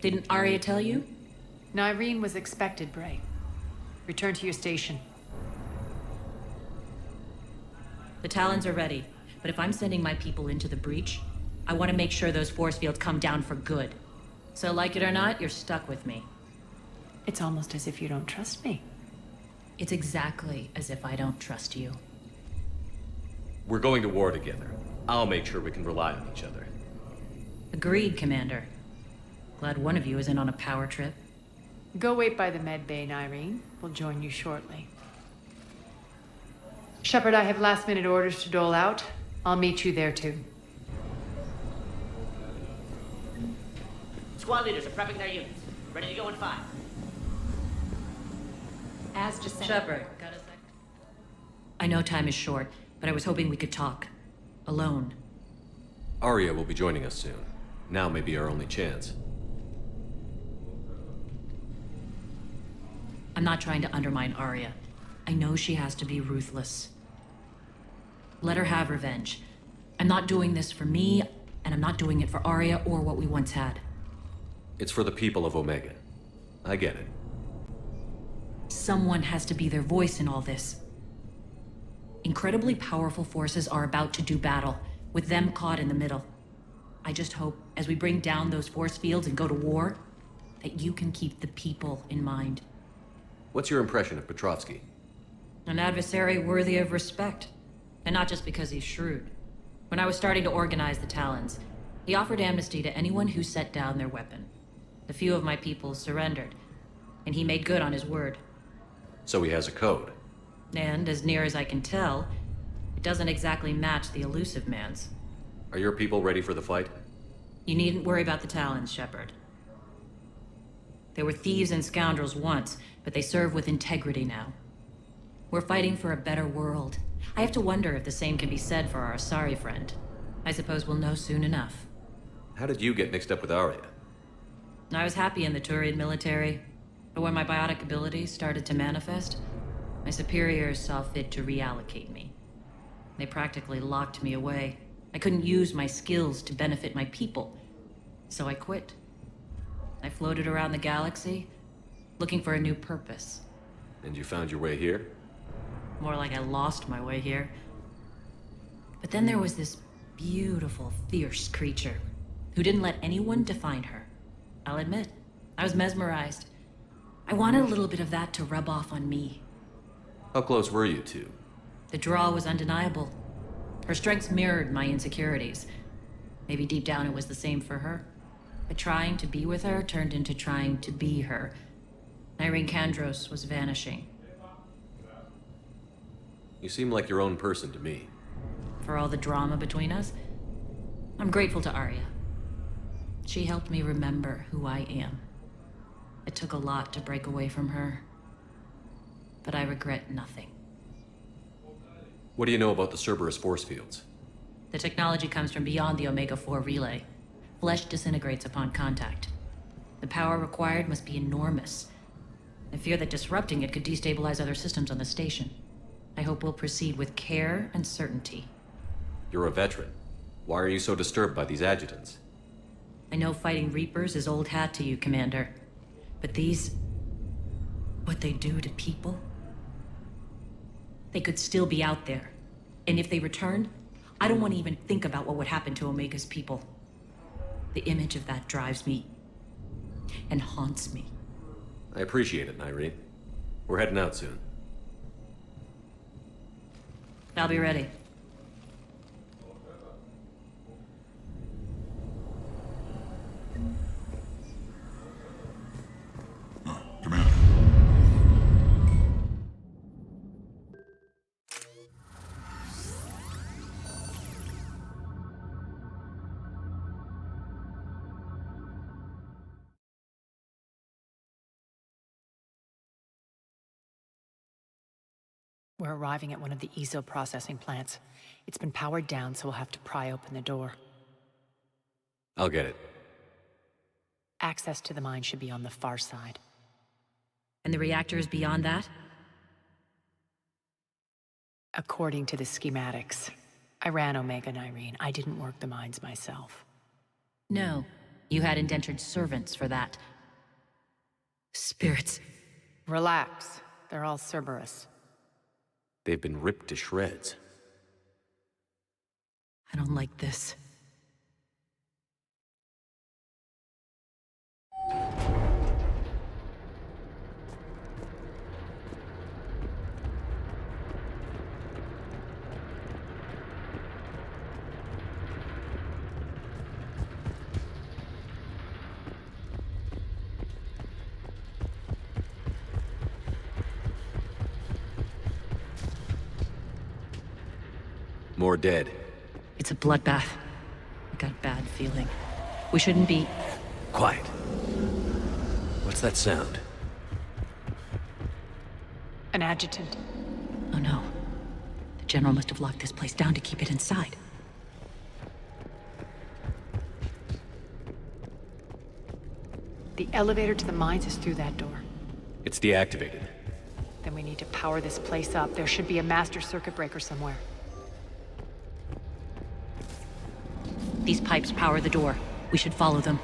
Didn't Aria tell you? Nyreen was expected, Bray. Return to your station. The Talons are ready, but if I'm sending my people into the breach, I want to make sure those force fields come down for good. So like it or not, you're stuck with me. It's almost as if you don't trust me. It's exactly as if I don't trust you. We're going to war together. I'll make sure we can rely on each other. Agreed, Commander. Glad one of you is in on a power trip. Go wait by the med bay, Nyreen. We'll join you shortly. Shepard, I have last-minute orders to dole out. I'll meet you there, too. Squad leaders are prepping their units. Ready to go in 5. As just said. Shepard, got a sec? I know time is short, but I was hoping we could talk. Alone. Aria will be joining us soon. Now may be our only chance. I'm not trying to undermine Aria. I know she has to be ruthless. Let her have revenge. I'm not doing this for me, and I'm not doing it for Aria or what we once had. It's for the people of Omega. I get it. Someone has to be their voice in all this. Incredibly powerful forces are about to do battle, with them caught in the middle. I just hope, as we bring down those force fields and go to war, that you can keep the people in mind. What's your impression of Petrovsky? An adversary worthy of respect. And not just because he's shrewd. When I was starting to organize the Talons, he offered amnesty to anyone who set down their weapon. A few of my people surrendered, and he made good on his word. So he has a code. And, as near as I can tell, it doesn't exactly match the elusive man's. Are your people ready for the fight? You needn't worry about the Talons, Shepard. They were thieves and scoundrels once, but they serve with integrity now. We're fighting for a better world. I have to wonder if the same can be said for our Asari friend. I suppose we'll know soon enough. How did you get mixed up with Aria? I was happy in the Turian military, but when my biotic abilities started to manifest, my superiors saw fit to reallocate me. They practically locked me away. I couldn't use my skills to benefit my people, so I quit. I floated around the galaxy, looking for a new purpose. And you found your way here? More like I lost my way here. But then there was this beautiful, fierce creature who didn't let anyone define her. I'll admit, I was mesmerized. I wanted a little bit of that to rub off on me. How close were you two? The draw was undeniable. Her strengths mirrored my insecurities. Maybe deep down it was the same for her. But trying to be with her turned into trying to be her. Irene Kandros was vanishing. You seem like your own person to me. For all the drama between us, I'm grateful to Aria. She helped me remember who I am. It took a lot to break away from her, but I regret nothing. What do you know about the Cerberus force fields? The technology comes from beyond the Omega-4 relay. Flesh disintegrates upon contact. The power required must be enormous. I fear that disrupting it could destabilize other systems on the station. I hope we'll proceed with care and certainty. You're a veteran. Why are you so disturbed by these adjutants? I know fighting Reapers is old hat to you, Commander. But these... what they do to people? They could still be out there. And if they return, I don't want to even think about what would happen to Omega's people. The image of that drives me and haunts me. I appreciate it, Irene. We're heading out soon. I'll be ready. We're arriving at one of the ESO processing plants. It's been powered down, so we'll have to pry open the door. I'll get it. Access to the mine should be on the far side. And the reactors beyond that? According to the schematics. I ran Omega and Irene. I didn't work the mines myself. No. You had indentured servants for that. Spirits. Relax. They're all Cerberus. They've been ripped to shreds. I don't like this. More dead. It's a bloodbath. I got a bad feeling. We shouldn't be... Quiet. What's that sound? An adjutant. Oh no. The General must have locked this place down to keep it inside. The elevator to the mines is through that door. It's deactivated. Then we need to power this place up. There should be a master circuit breaker somewhere. These pipes power the door. We should follow them.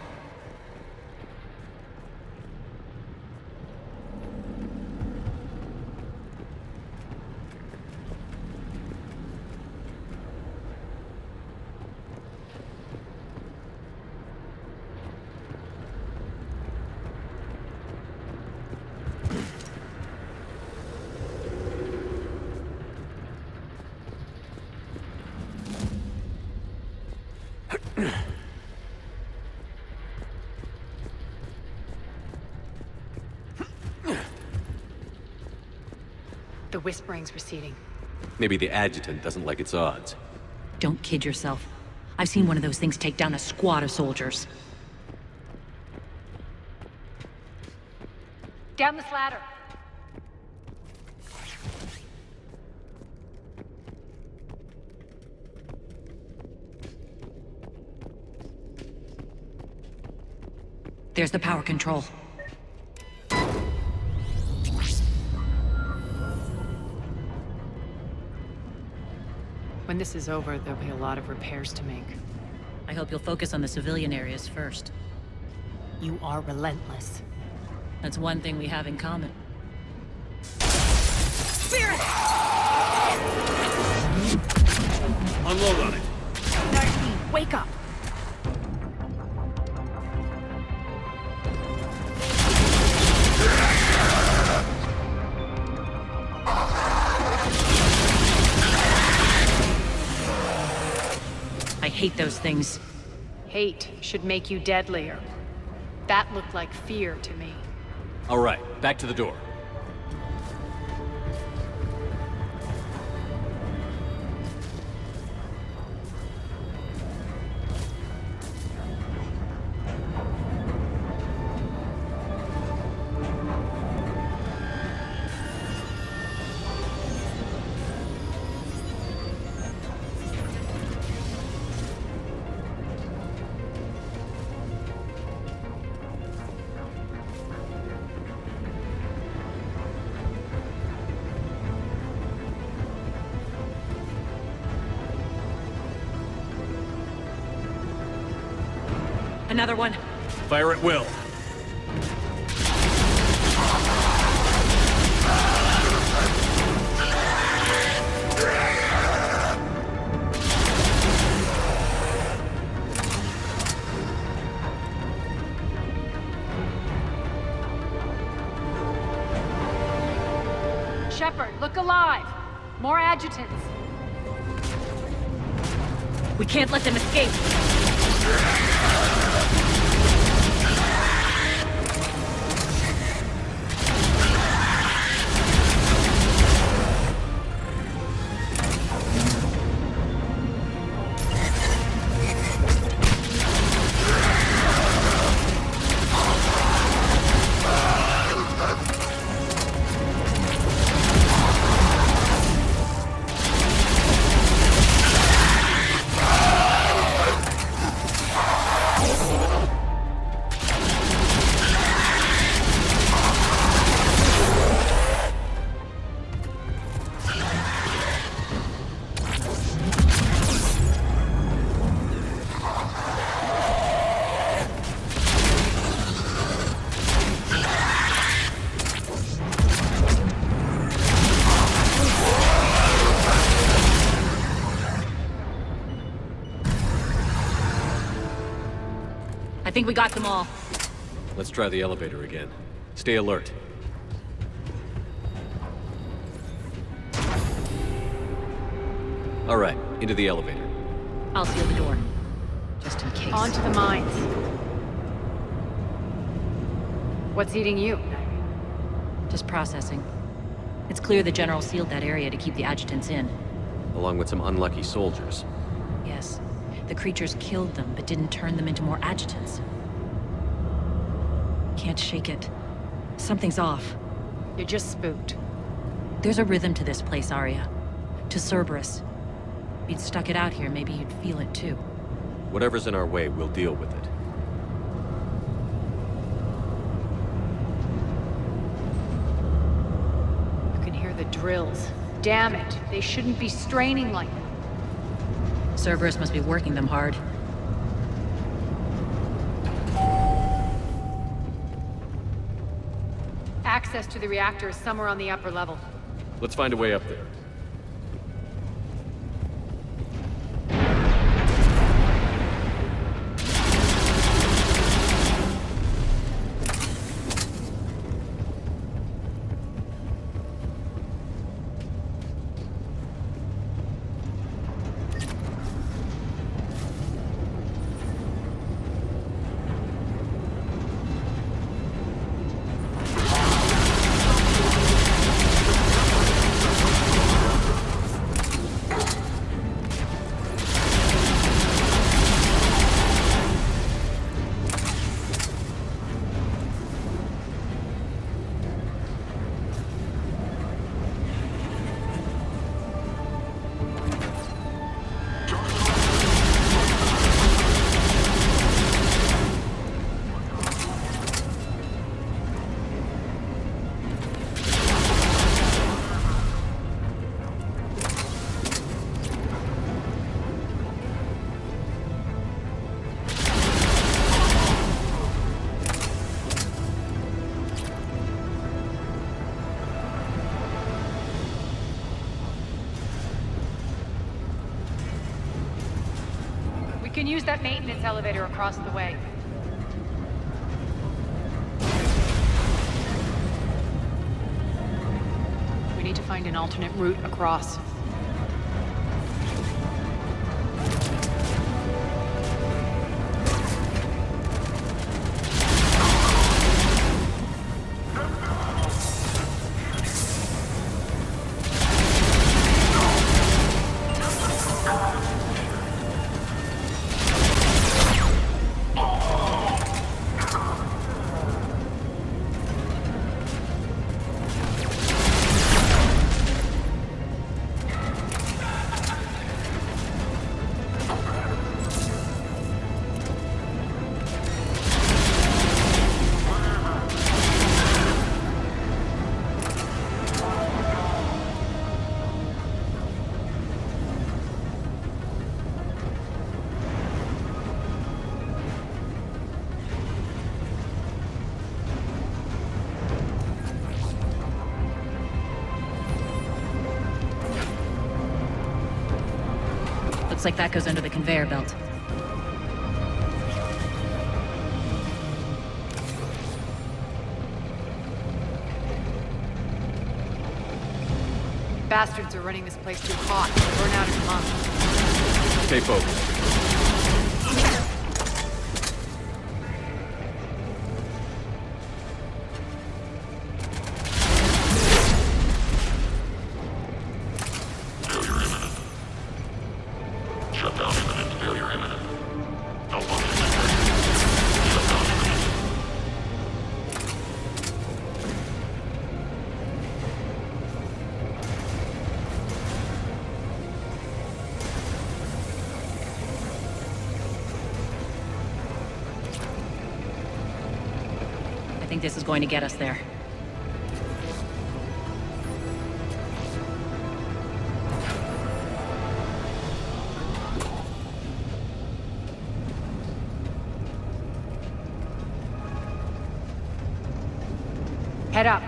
The whispering's receding. Maybe the adjutant doesn't like its odds. Don't kid yourself. I've seen one of those things take down a squad of soldiers. Down this ladder. There's the power control. When this is over, there'll be a lot of repairs to make. I hope you'll focus on the civilian areas first. You are relentless. That's one thing we have in common. Spirit! Unload on it. 19, wake up! I hate those things. Hate should make you deadlier. That looked like fear to me. All right, back to the door. Another one. Fire at will. Shepard, look alive! More adjutants! We can't let them escape! I think we got them all. Let's try the elevator again. Stay alert. All right, into the elevator. I'll seal the door. Just in case. On to the mines. What's eating you? Just processing. It's clear the General sealed that area to keep the adjutants in. Along with some unlucky soldiers. Yes. The creatures killed them, but didn't turn them into more adjutants. Can't shake it. Something's off. You're just spooked. There's a rhythm to this place, Aria. To Cerberus. If you'd stuck it out here, maybe you'd feel it too. Whatever's in our way, we'll deal with it. You can hear the drills. Damn it, they shouldn't be straining like that. Cerberus must be working them hard. Access to the reactor is somewhere on the upper level. Let's find a way up there. We can use that maintenance elevator across the way. We need to find an alternate route across. Looks like that goes under the conveyor belt. Bastards are running this place too hot. Burn out in a month. Stay focused. Shutdown imminent. Failure imminent. Malfunction. Shutdown imminent. I think this is going to get us there. Head up.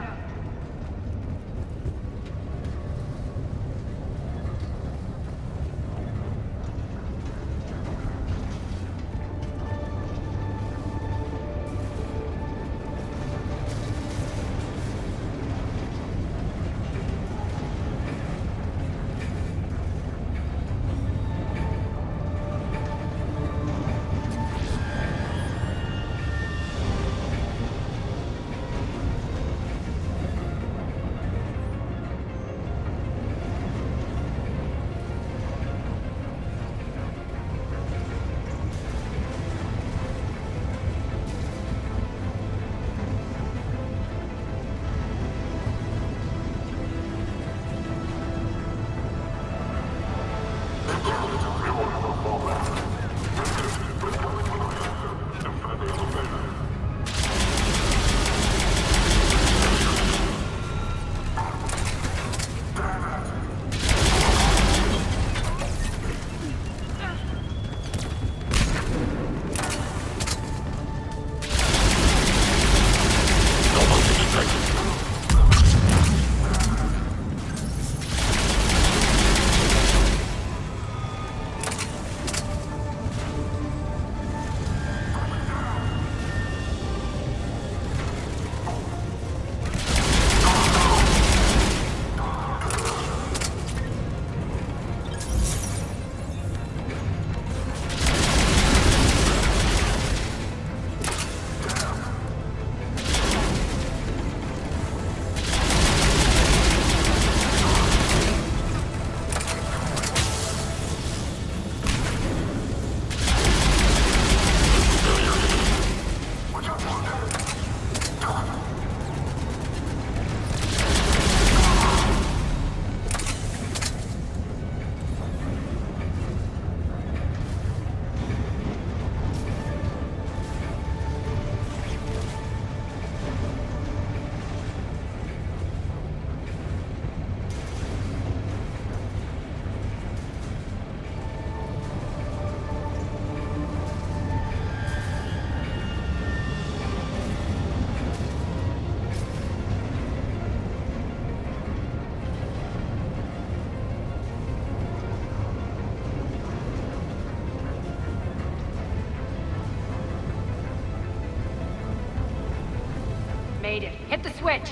Made it. Hit the switch!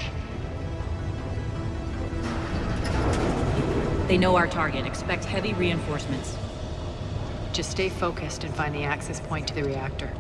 They know our target. Expect heavy reinforcements. Just stay focused and find the access point to the reactor.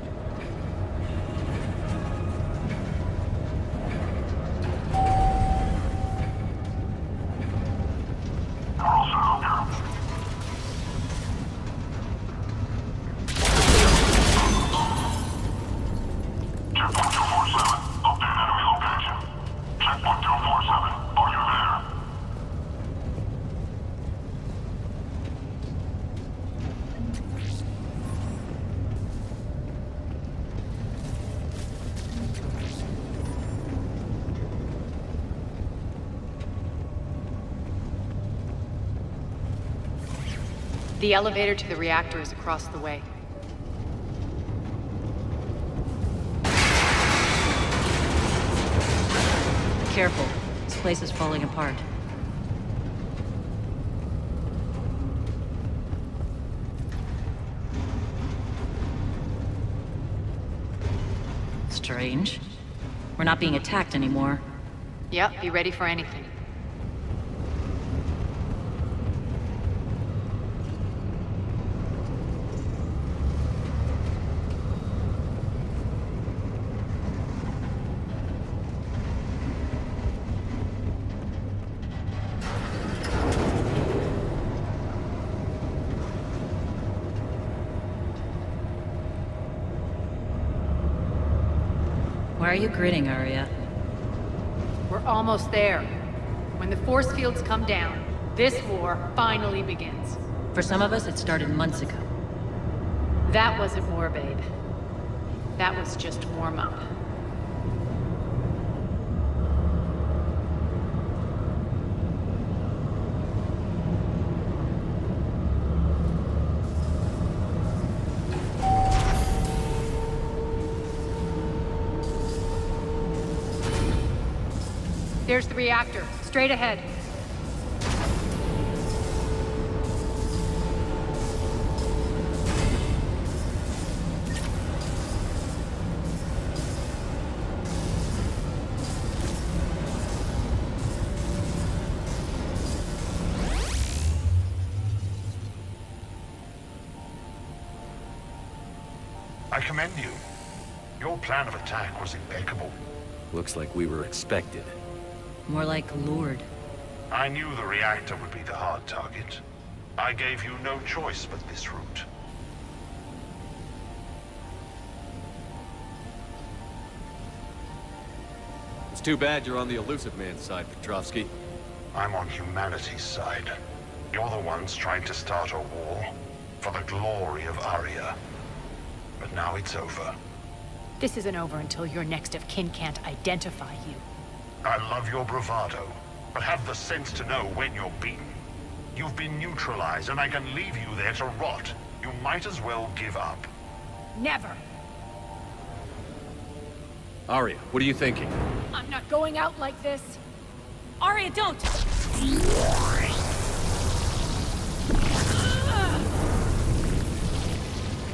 The elevator to the reactor is across the way. Careful. This place is falling apart. Strange. We're not being attacked anymore. Yep, be ready for anything. Why are you grinning, Aria? We're almost there. When the force fields come down, this war finally begins. For some of us, it started months ago. That wasn't war, babe. That was just warm-up. There's the reactor, straight ahead. I commend you. Your plan of attack was impeccable. Looks like we were expected. More like lured. I knew the reactor would be the hard target. I gave you no choice but this route. It's too bad you're on the Elusive Man's side, Petrovsky. I'm on humanity's side. You're the ones trying to start a war for the glory of Aria. But now it's over. This isn't over until your next of kin can't identify you. I love your bravado, but have the sense to know when you're beaten. You've been neutralized, and I can leave you there to rot. You might as well give up. Never! Aria, what are you thinking? I'm not going out like this! Aria, don't!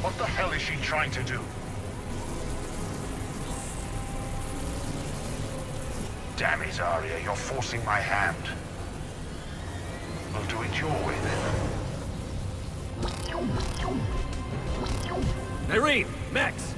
What the hell is she trying to do? Damn it, Aria, you're forcing my hand. We'll do it your way, then. Irene! Max!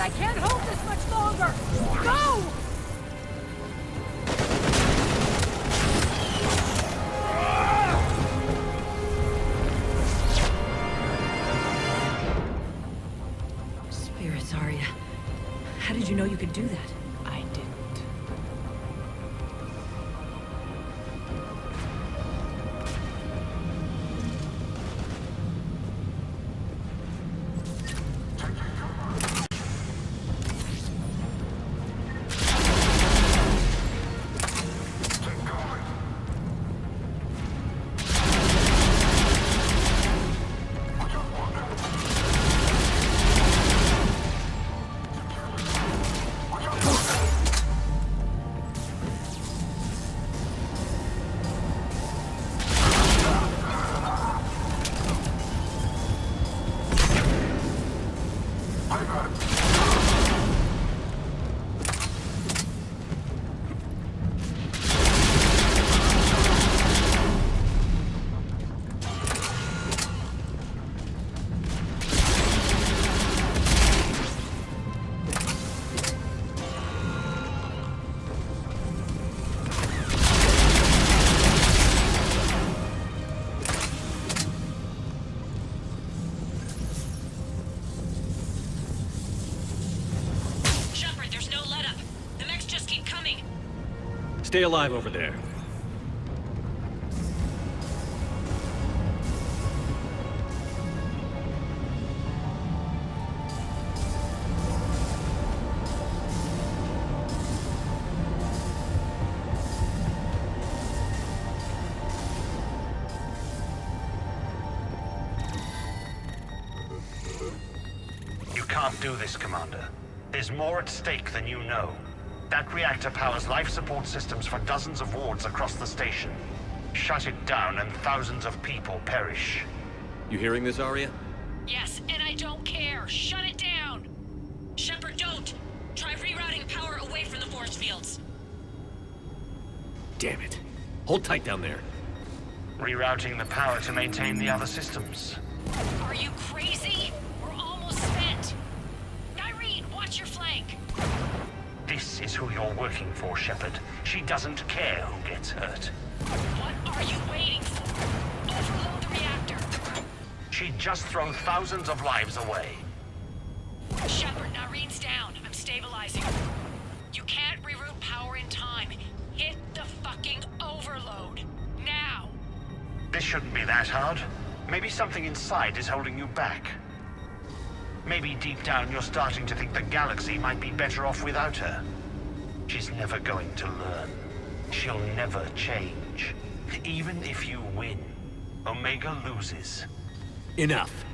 I can't hold this much longer! Go! Spirits, Aria. How did you know you could do that? I didn't. Stay alive over there. can't do this, Commander. There's more at stake than you know. That reactor powers life support systems for dozens of wards across the station. Shut it down and thousands of people perish. You hearing this, Aria? Yes, and I don't care. Shut it down! Shepard, don't! Try rerouting power away from the force fields. Damn it. Hold tight down there. Rerouting the power to maintain the other systems. Are you crazy? We're almost spent. Nyreen, watch your flank. This is who you're working for, Shepard. She doesn't care who gets hurt. What are you waiting for? Overload the reactor. She'd just throw thousands of lives away. Shepard, Nyreen's down. I'm stabilizing. You can't reroute power in time. Hit the fucking overload. Now! This shouldn't be that hard. Maybe something inside is holding you back. Maybe deep down you're starting to think the galaxy might be better off without her. She's never going to learn. She'll never change. Even if you win, Omega loses. Enough.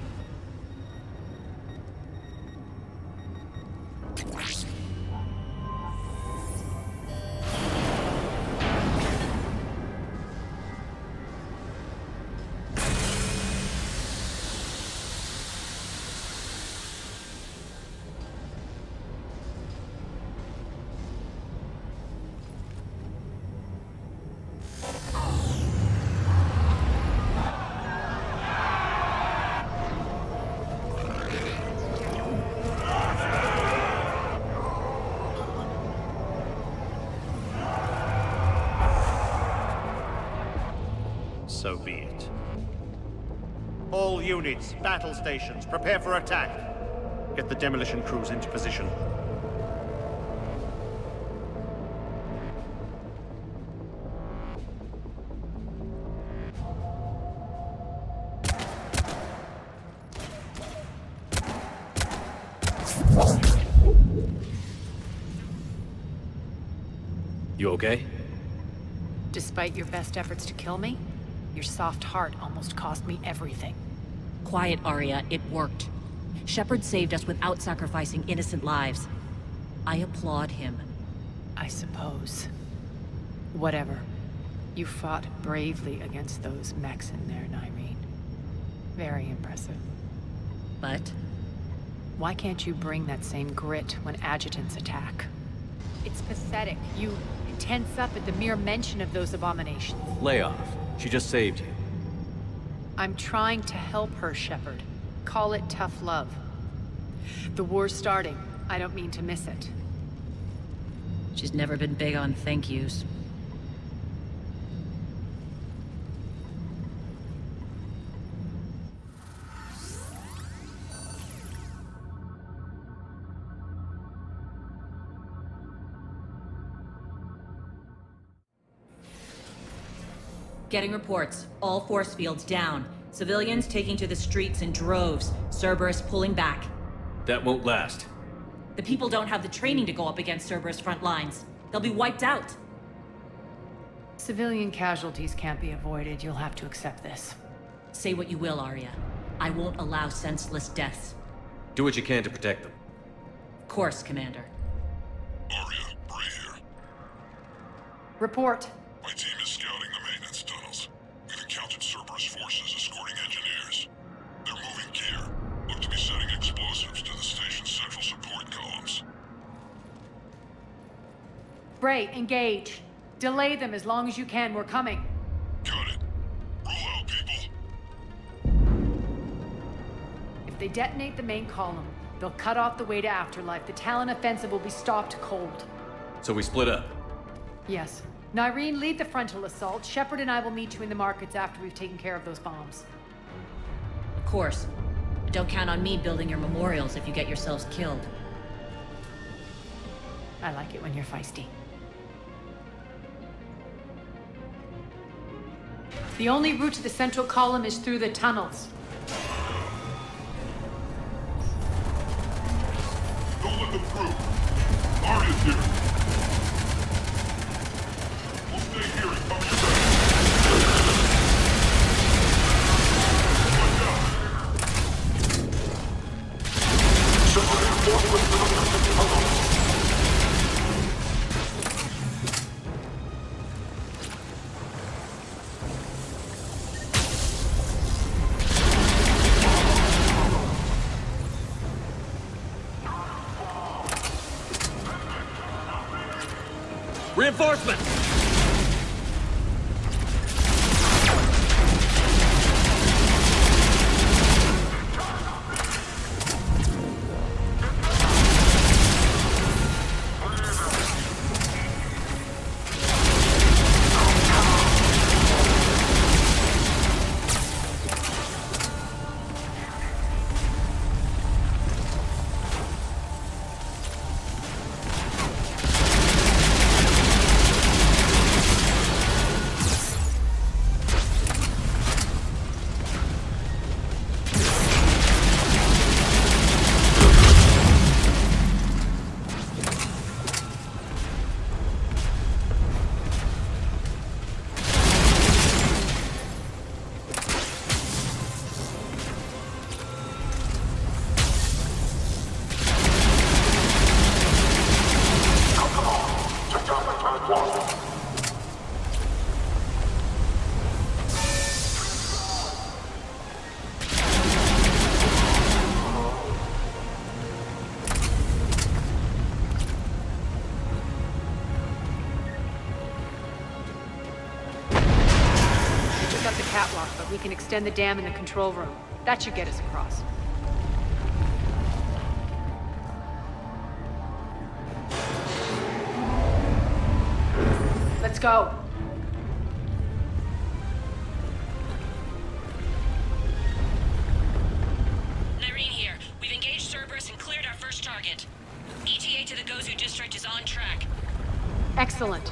So be it. All units, battle stations, prepare for attack. Get the demolition crews into position. You okay? Despite your best efforts to kill me, your soft heart almost cost me everything. Quiet, Aria. It worked. Shepard saved us without sacrificing innocent lives. I applaud him. I suppose. Whatever. You fought bravely against those mechs in there, Nyreen. Very impressive. But? Why can't you bring that same grit when adjutants attack? It's pathetic. You tense up at the mere mention of those abominations. Lay off. She just saved you. I'm trying to help her, Shepard. Call it tough love. The war's starting. I don't mean to miss it. She's never been big on thank yous. Getting reports. All force fields down. Civilians taking to the streets in droves. Cerberus pulling back. That won't last. The people don't have the training to go up against Cerberus front lines. They'll be wiped out. Civilian casualties can't be avoided. You'll have to accept this. Say what you will, Aria. I won't allow senseless deaths. Do what you can to protect them. Of course, Commander. Aria, Bray here. Report. My team is scouting the maintenance tunnels. We've encountered Cerberus forces escorting engineers. They're moving gear. Look to be setting explosives to the station's central support columns. Bray, engage. Delay them as long as you can. We're coming. Got it. Roll out, people. If they detonate the main column, they'll cut off the way to Afterlife. The Talon offensive will be stopped cold. So we split up. Yes. Nyreen, lead the frontal assault. Shepard and I will meet you in the markets after we've taken care of those bombs. Of course. But don't count on me building your memorials if you get yourselves killed. I like it when you're feisty. The only route to the central column is through the tunnels. Don't let them through. Aria's here. We'll stay here and cover your back. Watch out. Reinforcements! Catwalk, but we can extend the dam in the control room. That should get us across. Let's go. Nyrene here. We've engaged Cerberus and cleared our first target. ETA to the Gozu district is on track. Excellent.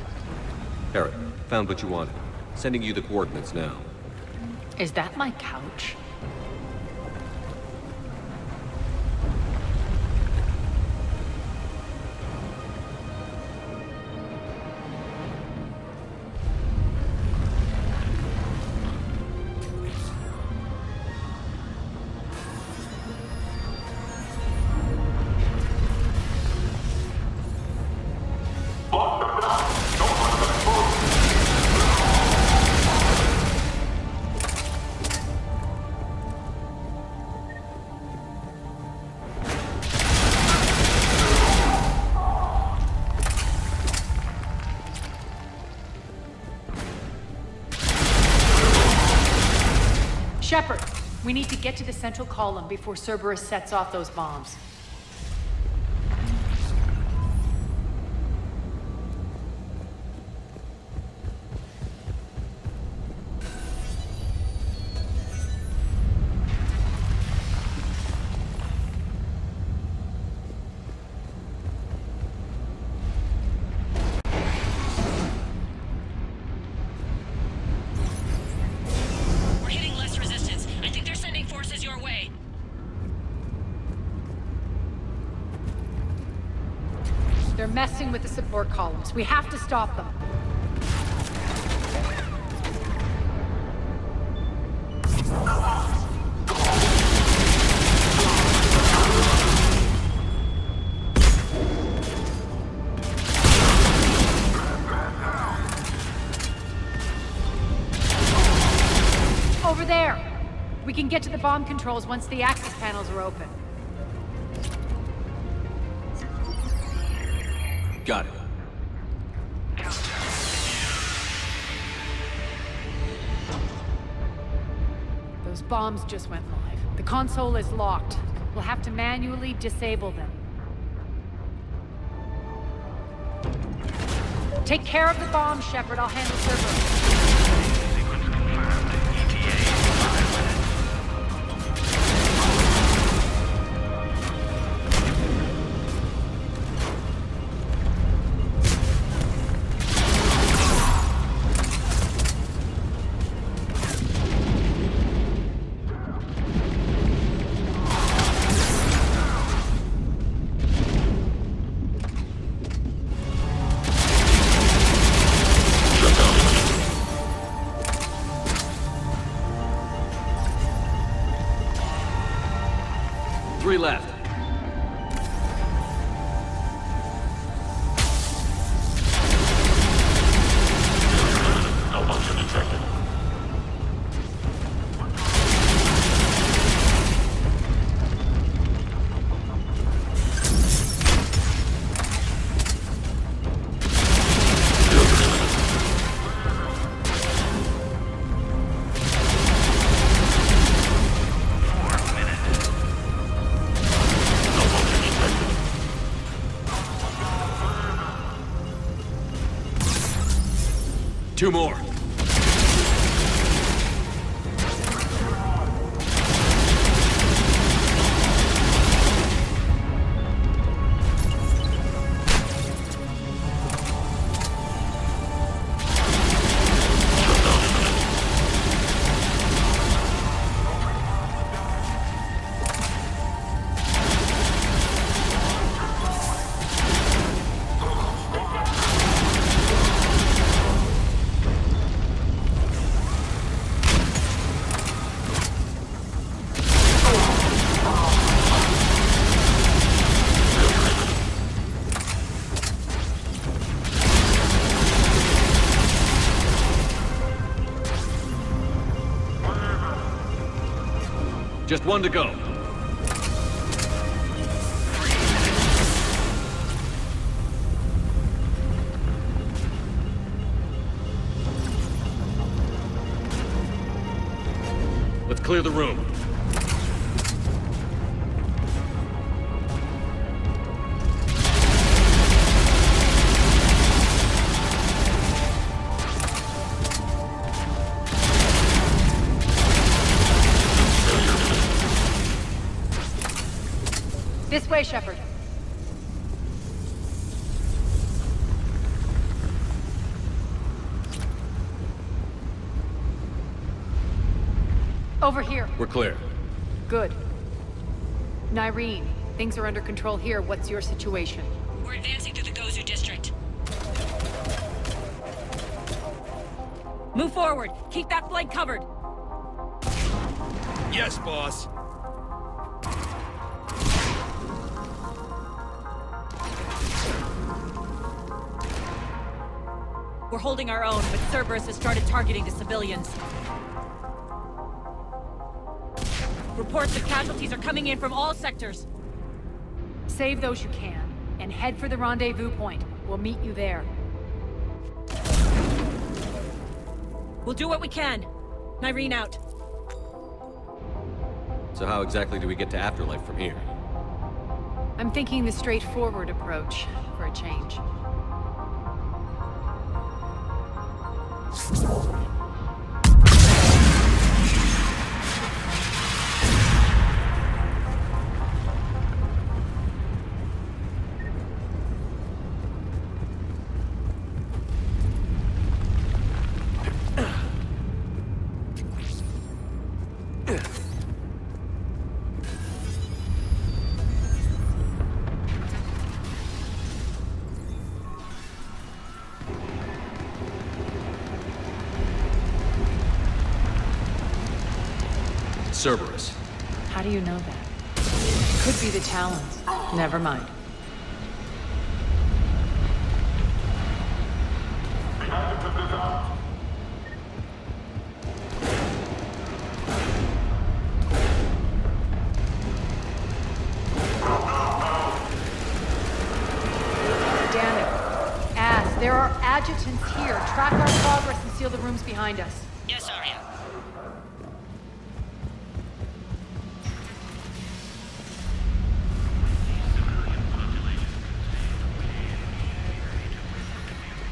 Harriet, found what you wanted. Sending you the coordinates now. Is that my couch? Shepard, we need to get to the central column before Cerberus sets off those bombs. They're messing with the support columns. We have to stop them. Over there! We can get to the bomb controls once the access panels are open. Got it. Those bombs just went live. The console is locked. We'll have to manually disable them. Take care of the bomb, Shepard. I'll handle Cerberus. Three left. Malfunction detected. 2 more. Just 1 to go. Let's clear the room. This way, Shepard. Over here. We're clear. Good. Nyreen, things are under control here. What's your situation? We're advancing to the Gozu district. Move forward. Keep that flank covered. Yes, boss. We're holding our own, but Cerberus has started targeting the civilians. Reports of casualties are coming in from all sectors. Save those you can, and head for the rendezvous point. We'll meet you there. We'll do what we can. Nyreen out. So how exactly do we get to Afterlife from here? I'm thinking the straightforward approach, for a change. Cerberus. How do you know that? Could be the Talons. Never mind. Damn it. Ass, there are adjutants here. Track our progress and seal the rooms behind us. Yes, Aria.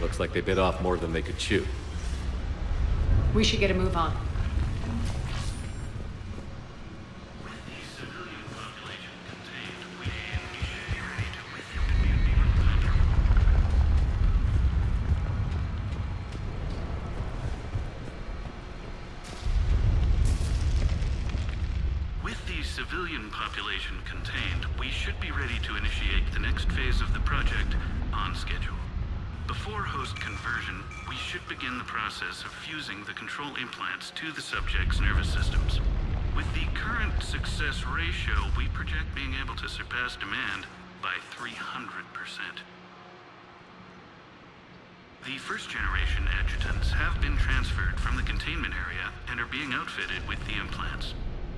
Looks like they bit off more than they could chew. We should get a move on. With the civilian population contained, we should be ready to initiate the next phase of the project on schedule. Before host conversion, we should begin the process of fusing the control implants to the subject's nervous systems. With the current success ratio, we project being able to surpass demand by 300%. The first-generation adjutants have been transferred from the containment area and are being outfitted with the implants.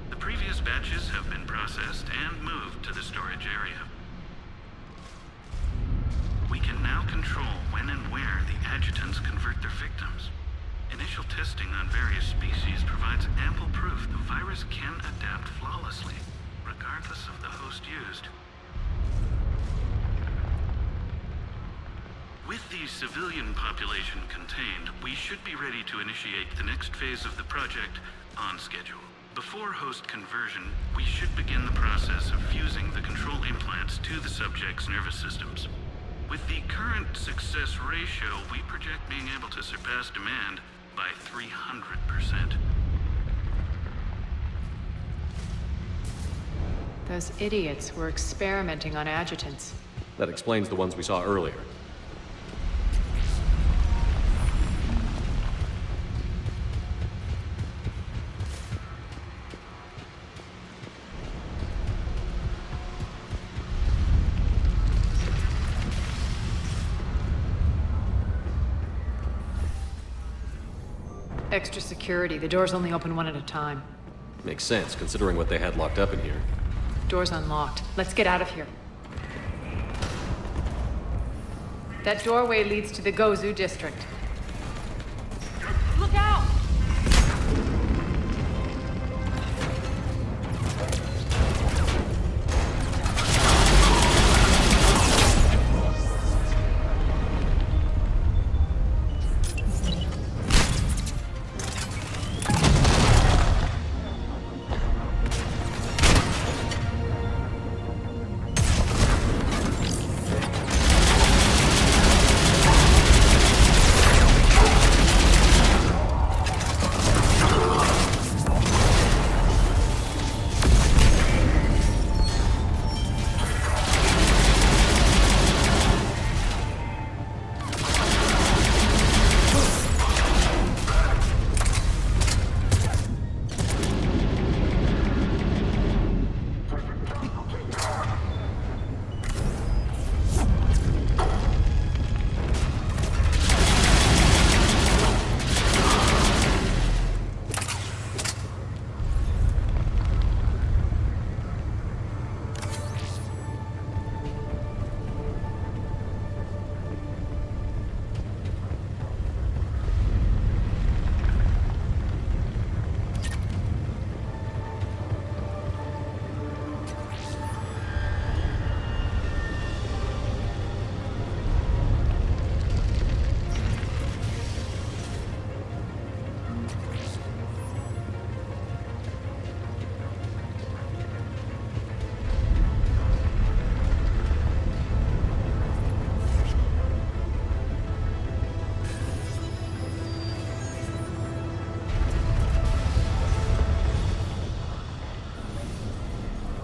The previous batches have been processed and moved to the storage area. We can now control when and where the adjutants convert their victims. Initial testing on various species provides ample proof the virus can adapt flawlessly, regardless of the host used. With the civilian population contained, we should be ready to initiate the next phase of the project on schedule. Before host conversion, we should begin the process of fusing the control implants to the subject's nervous systems. With the current success ratio, we project being able to surpass demand by 300%. Those idiots were experimenting on adjutants. That explains the ones we saw earlier. Extra security. The doors only open one at a time. Makes sense, considering what they had locked up in here. Door's unlocked. Let's get out of here. That doorway leads to the Gozu district. Look out!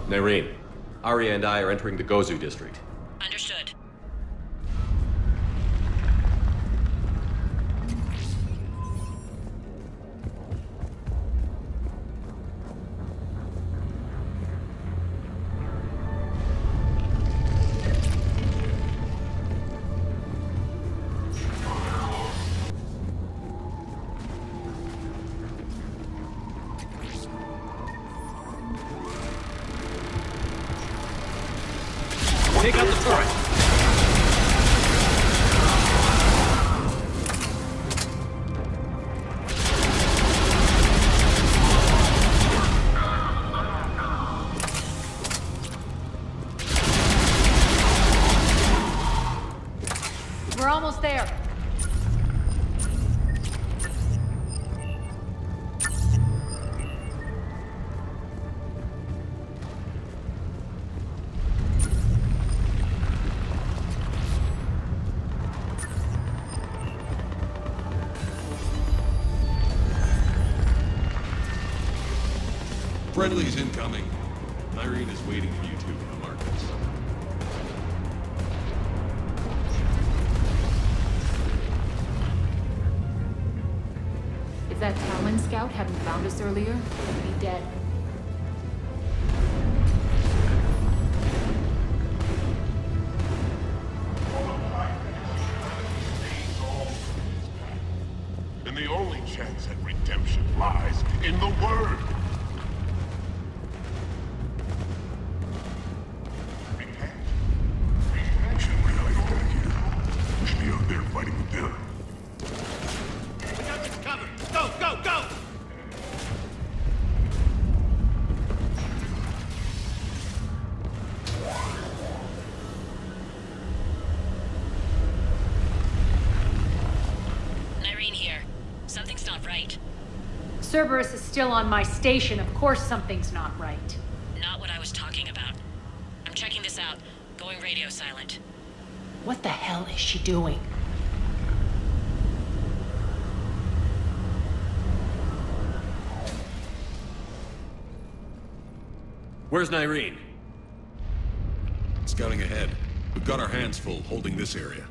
Nyreen, Aria and I are entering the Gozu district. Understood. Take out the turret! We're almost there. Friendly's incoming. Nyreen is waiting for you two in the markets. If that Talon scout hadn't found us earlier, we'd be dead. And the only chance at redemption lies in the Word. We should really go back here. We should be out there fighting with them. We got this covered. Go, go, go! Cerberus is still on my station. Of course something's not right. Not what I was talking about. I'm checking this out. Going radio silent. What the hell is she doing? Where's Nyreen? Scouting ahead. We've got our hands full holding this area.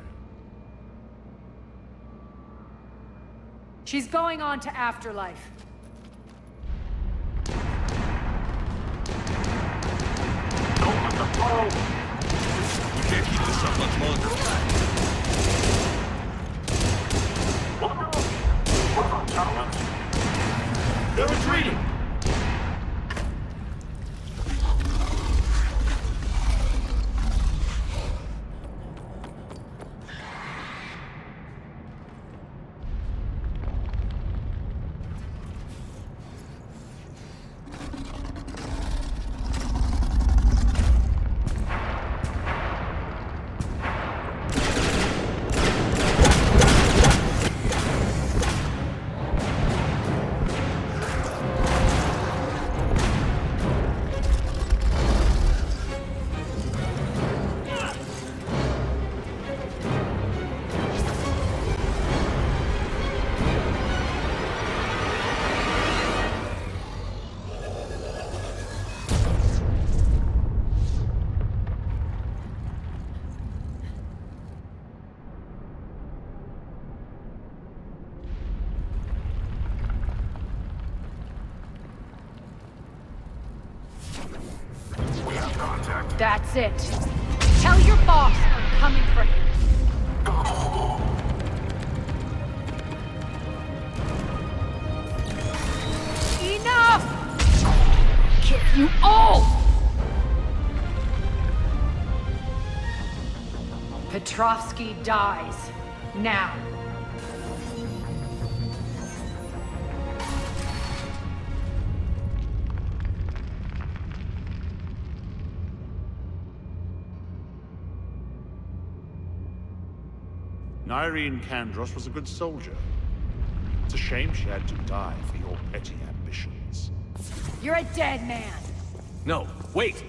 She's going on to Afterlife. Open the probe! We can't keep this up much longer. They're retreating! That's it. Tell your boss I'm coming for him. Enough! Kill you all! Petrovsky dies. Now. Nyreen Kandros was a good soldier. It's a shame she had to die for your petty ambitions. You're a dead man. No, wait!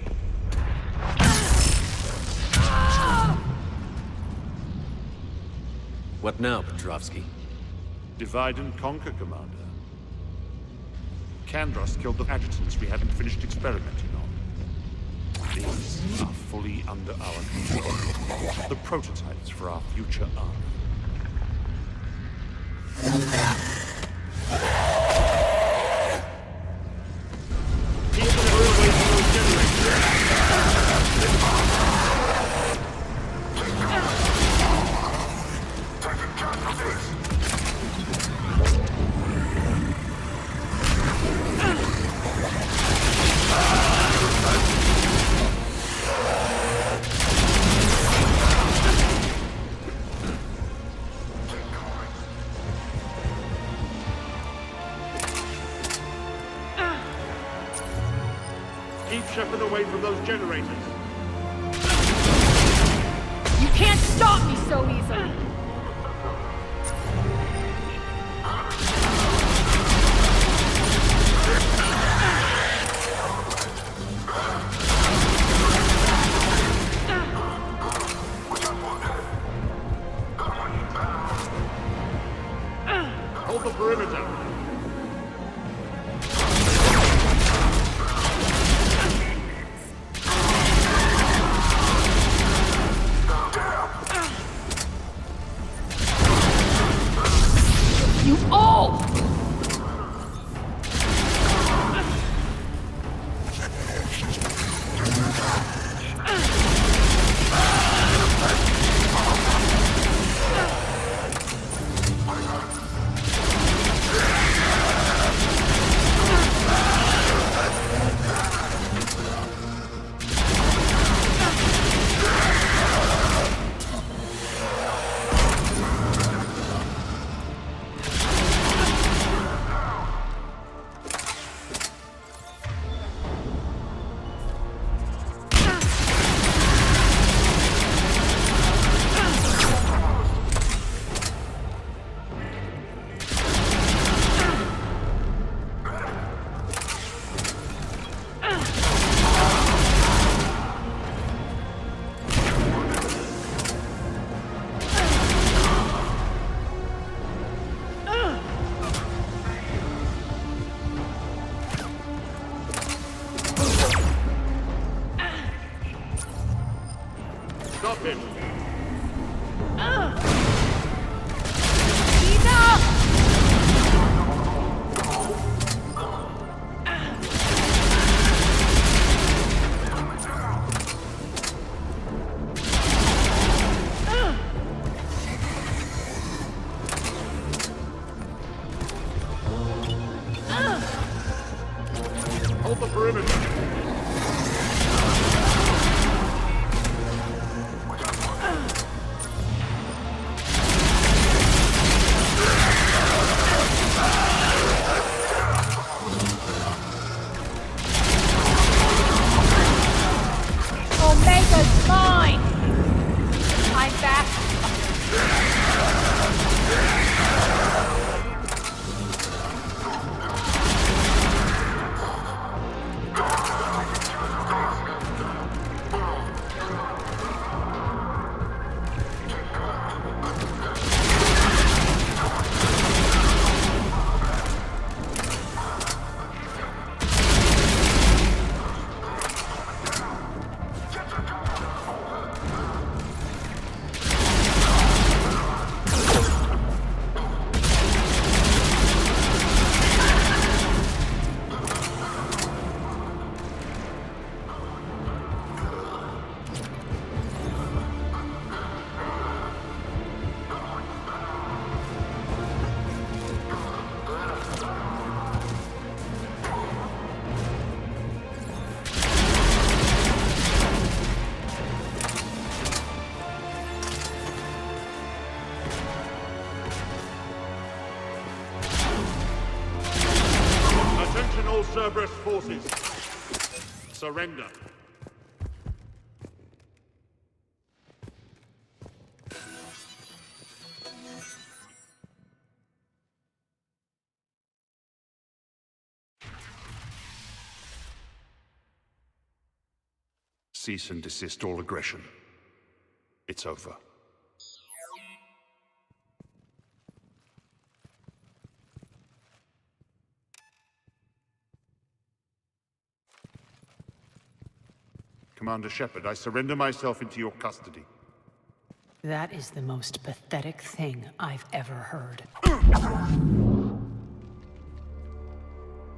What now, Petrovsky? Divide and conquer, Commander. Kandros killed the adjutants we hadn't finished experimenting on. These are fully under our control. The prototypes for our future army. Keep Shepard away from those generators. You can't stop me so easily. Hold the perimeter. Hold the perimeter. Omega's mine! I'm back. Attention all Cerberus forces. Surrender. Cease and desist all aggression. It's over. Commander Shepard, I surrender myself into your custody. That is the most pathetic thing I've ever heard.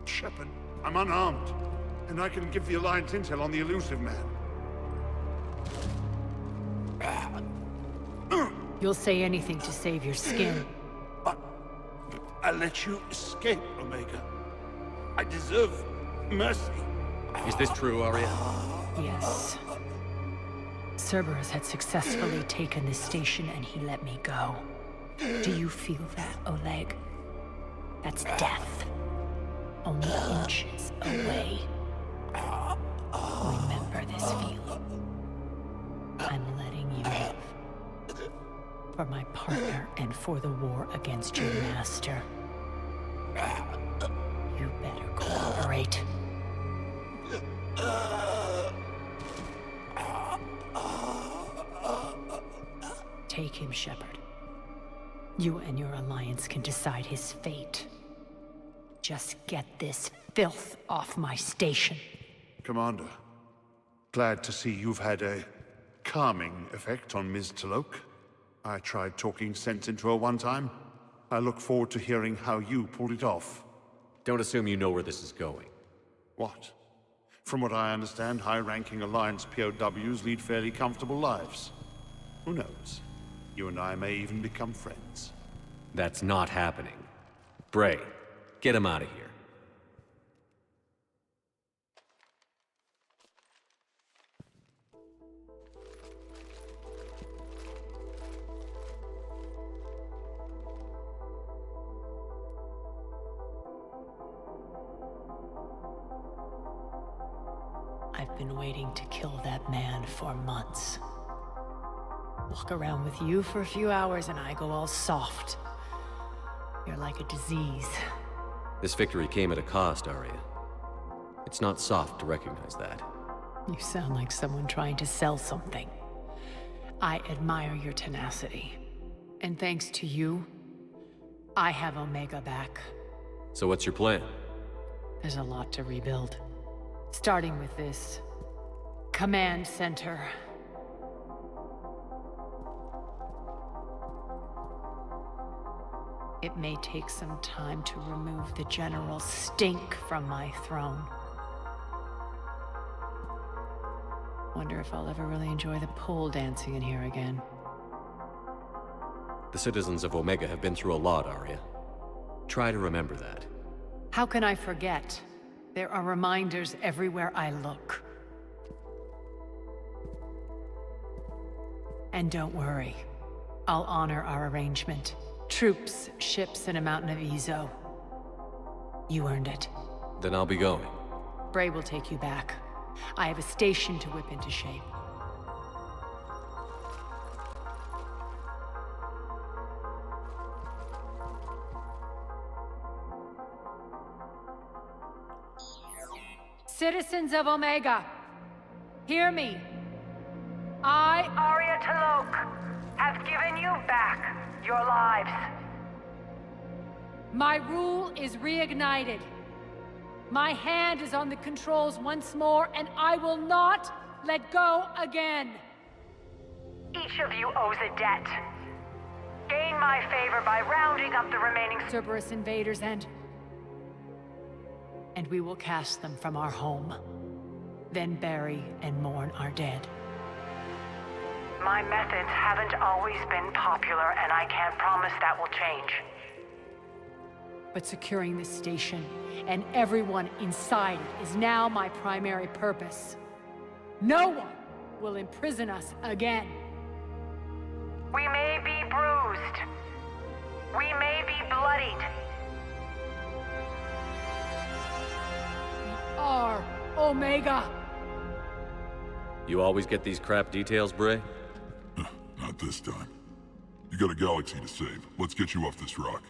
Shepard, I'm unarmed, and I can give the Alliance intel on the elusive man. You'll say anything to save your skin. I let you escape, Omega. I deserve mercy. Is this true, Aria? Yes. Cerberus had successfully taken this station and he let me go. Do you feel that, Oleg? That's death. Only inches away. Remember this feeling. I'm letting you live. For my partner and for the war against your master. You better cooperate. Take him, Shepard. You and your Alliance can decide his fate. Just get this filth off my station. Commander, glad to see you've had a calming effect on Ms. Talok. I tried talking sense into her one time. I look forward to hearing how you pulled it off. Don't assume you know where this is going. What? From what I understand, high-ranking Alliance POWs lead fairly comfortable lives. Who knows? You and I may even become friends. That's not happening. Bray, get him out of here. I've been waiting to kill that man for months. Walk around with you for a few hours and I go all soft. You're like a disease. This victory came at a cost, Aria. It's not soft to recognize that. You sound like someone trying to sell something. I admire your tenacity. And thanks to you, I have Omega back. So what's your plan? There's a lot to rebuild. Starting with this command center. It may take some time to remove the general's stink from my throne. Wonder if I'll ever really enjoy the pole dancing in here again. The citizens of Omega have been through a lot, Aria. Try to remember that. How can I forget? There are reminders everywhere I look. And don't worry, I'll honor our arrangement. Troops, ships, and a mountain of Ezo. You earned it. Then I'll be going. Bray will take you back. I have a station to whip into shape. Citizens of Omega, hear me. I, Aria T'Loak, have given you back your lives. My rule is reignited. My hand is on the controls once more, and I will not let go again. Each of you owes a debt. Gain my favor by rounding up the remaining Cerberus invaders and we will cast them from our home. Then bury and mourn our dead. My methods haven't always been popular, and I can't promise that will change. But securing this station and everyone inside it is now my primary purpose. No one will imprison us again. We may be bruised. We may be bloodied. We are Omega. You always get these crap details, Bray? Not this time. You got a galaxy to save. Let's get you off this rock.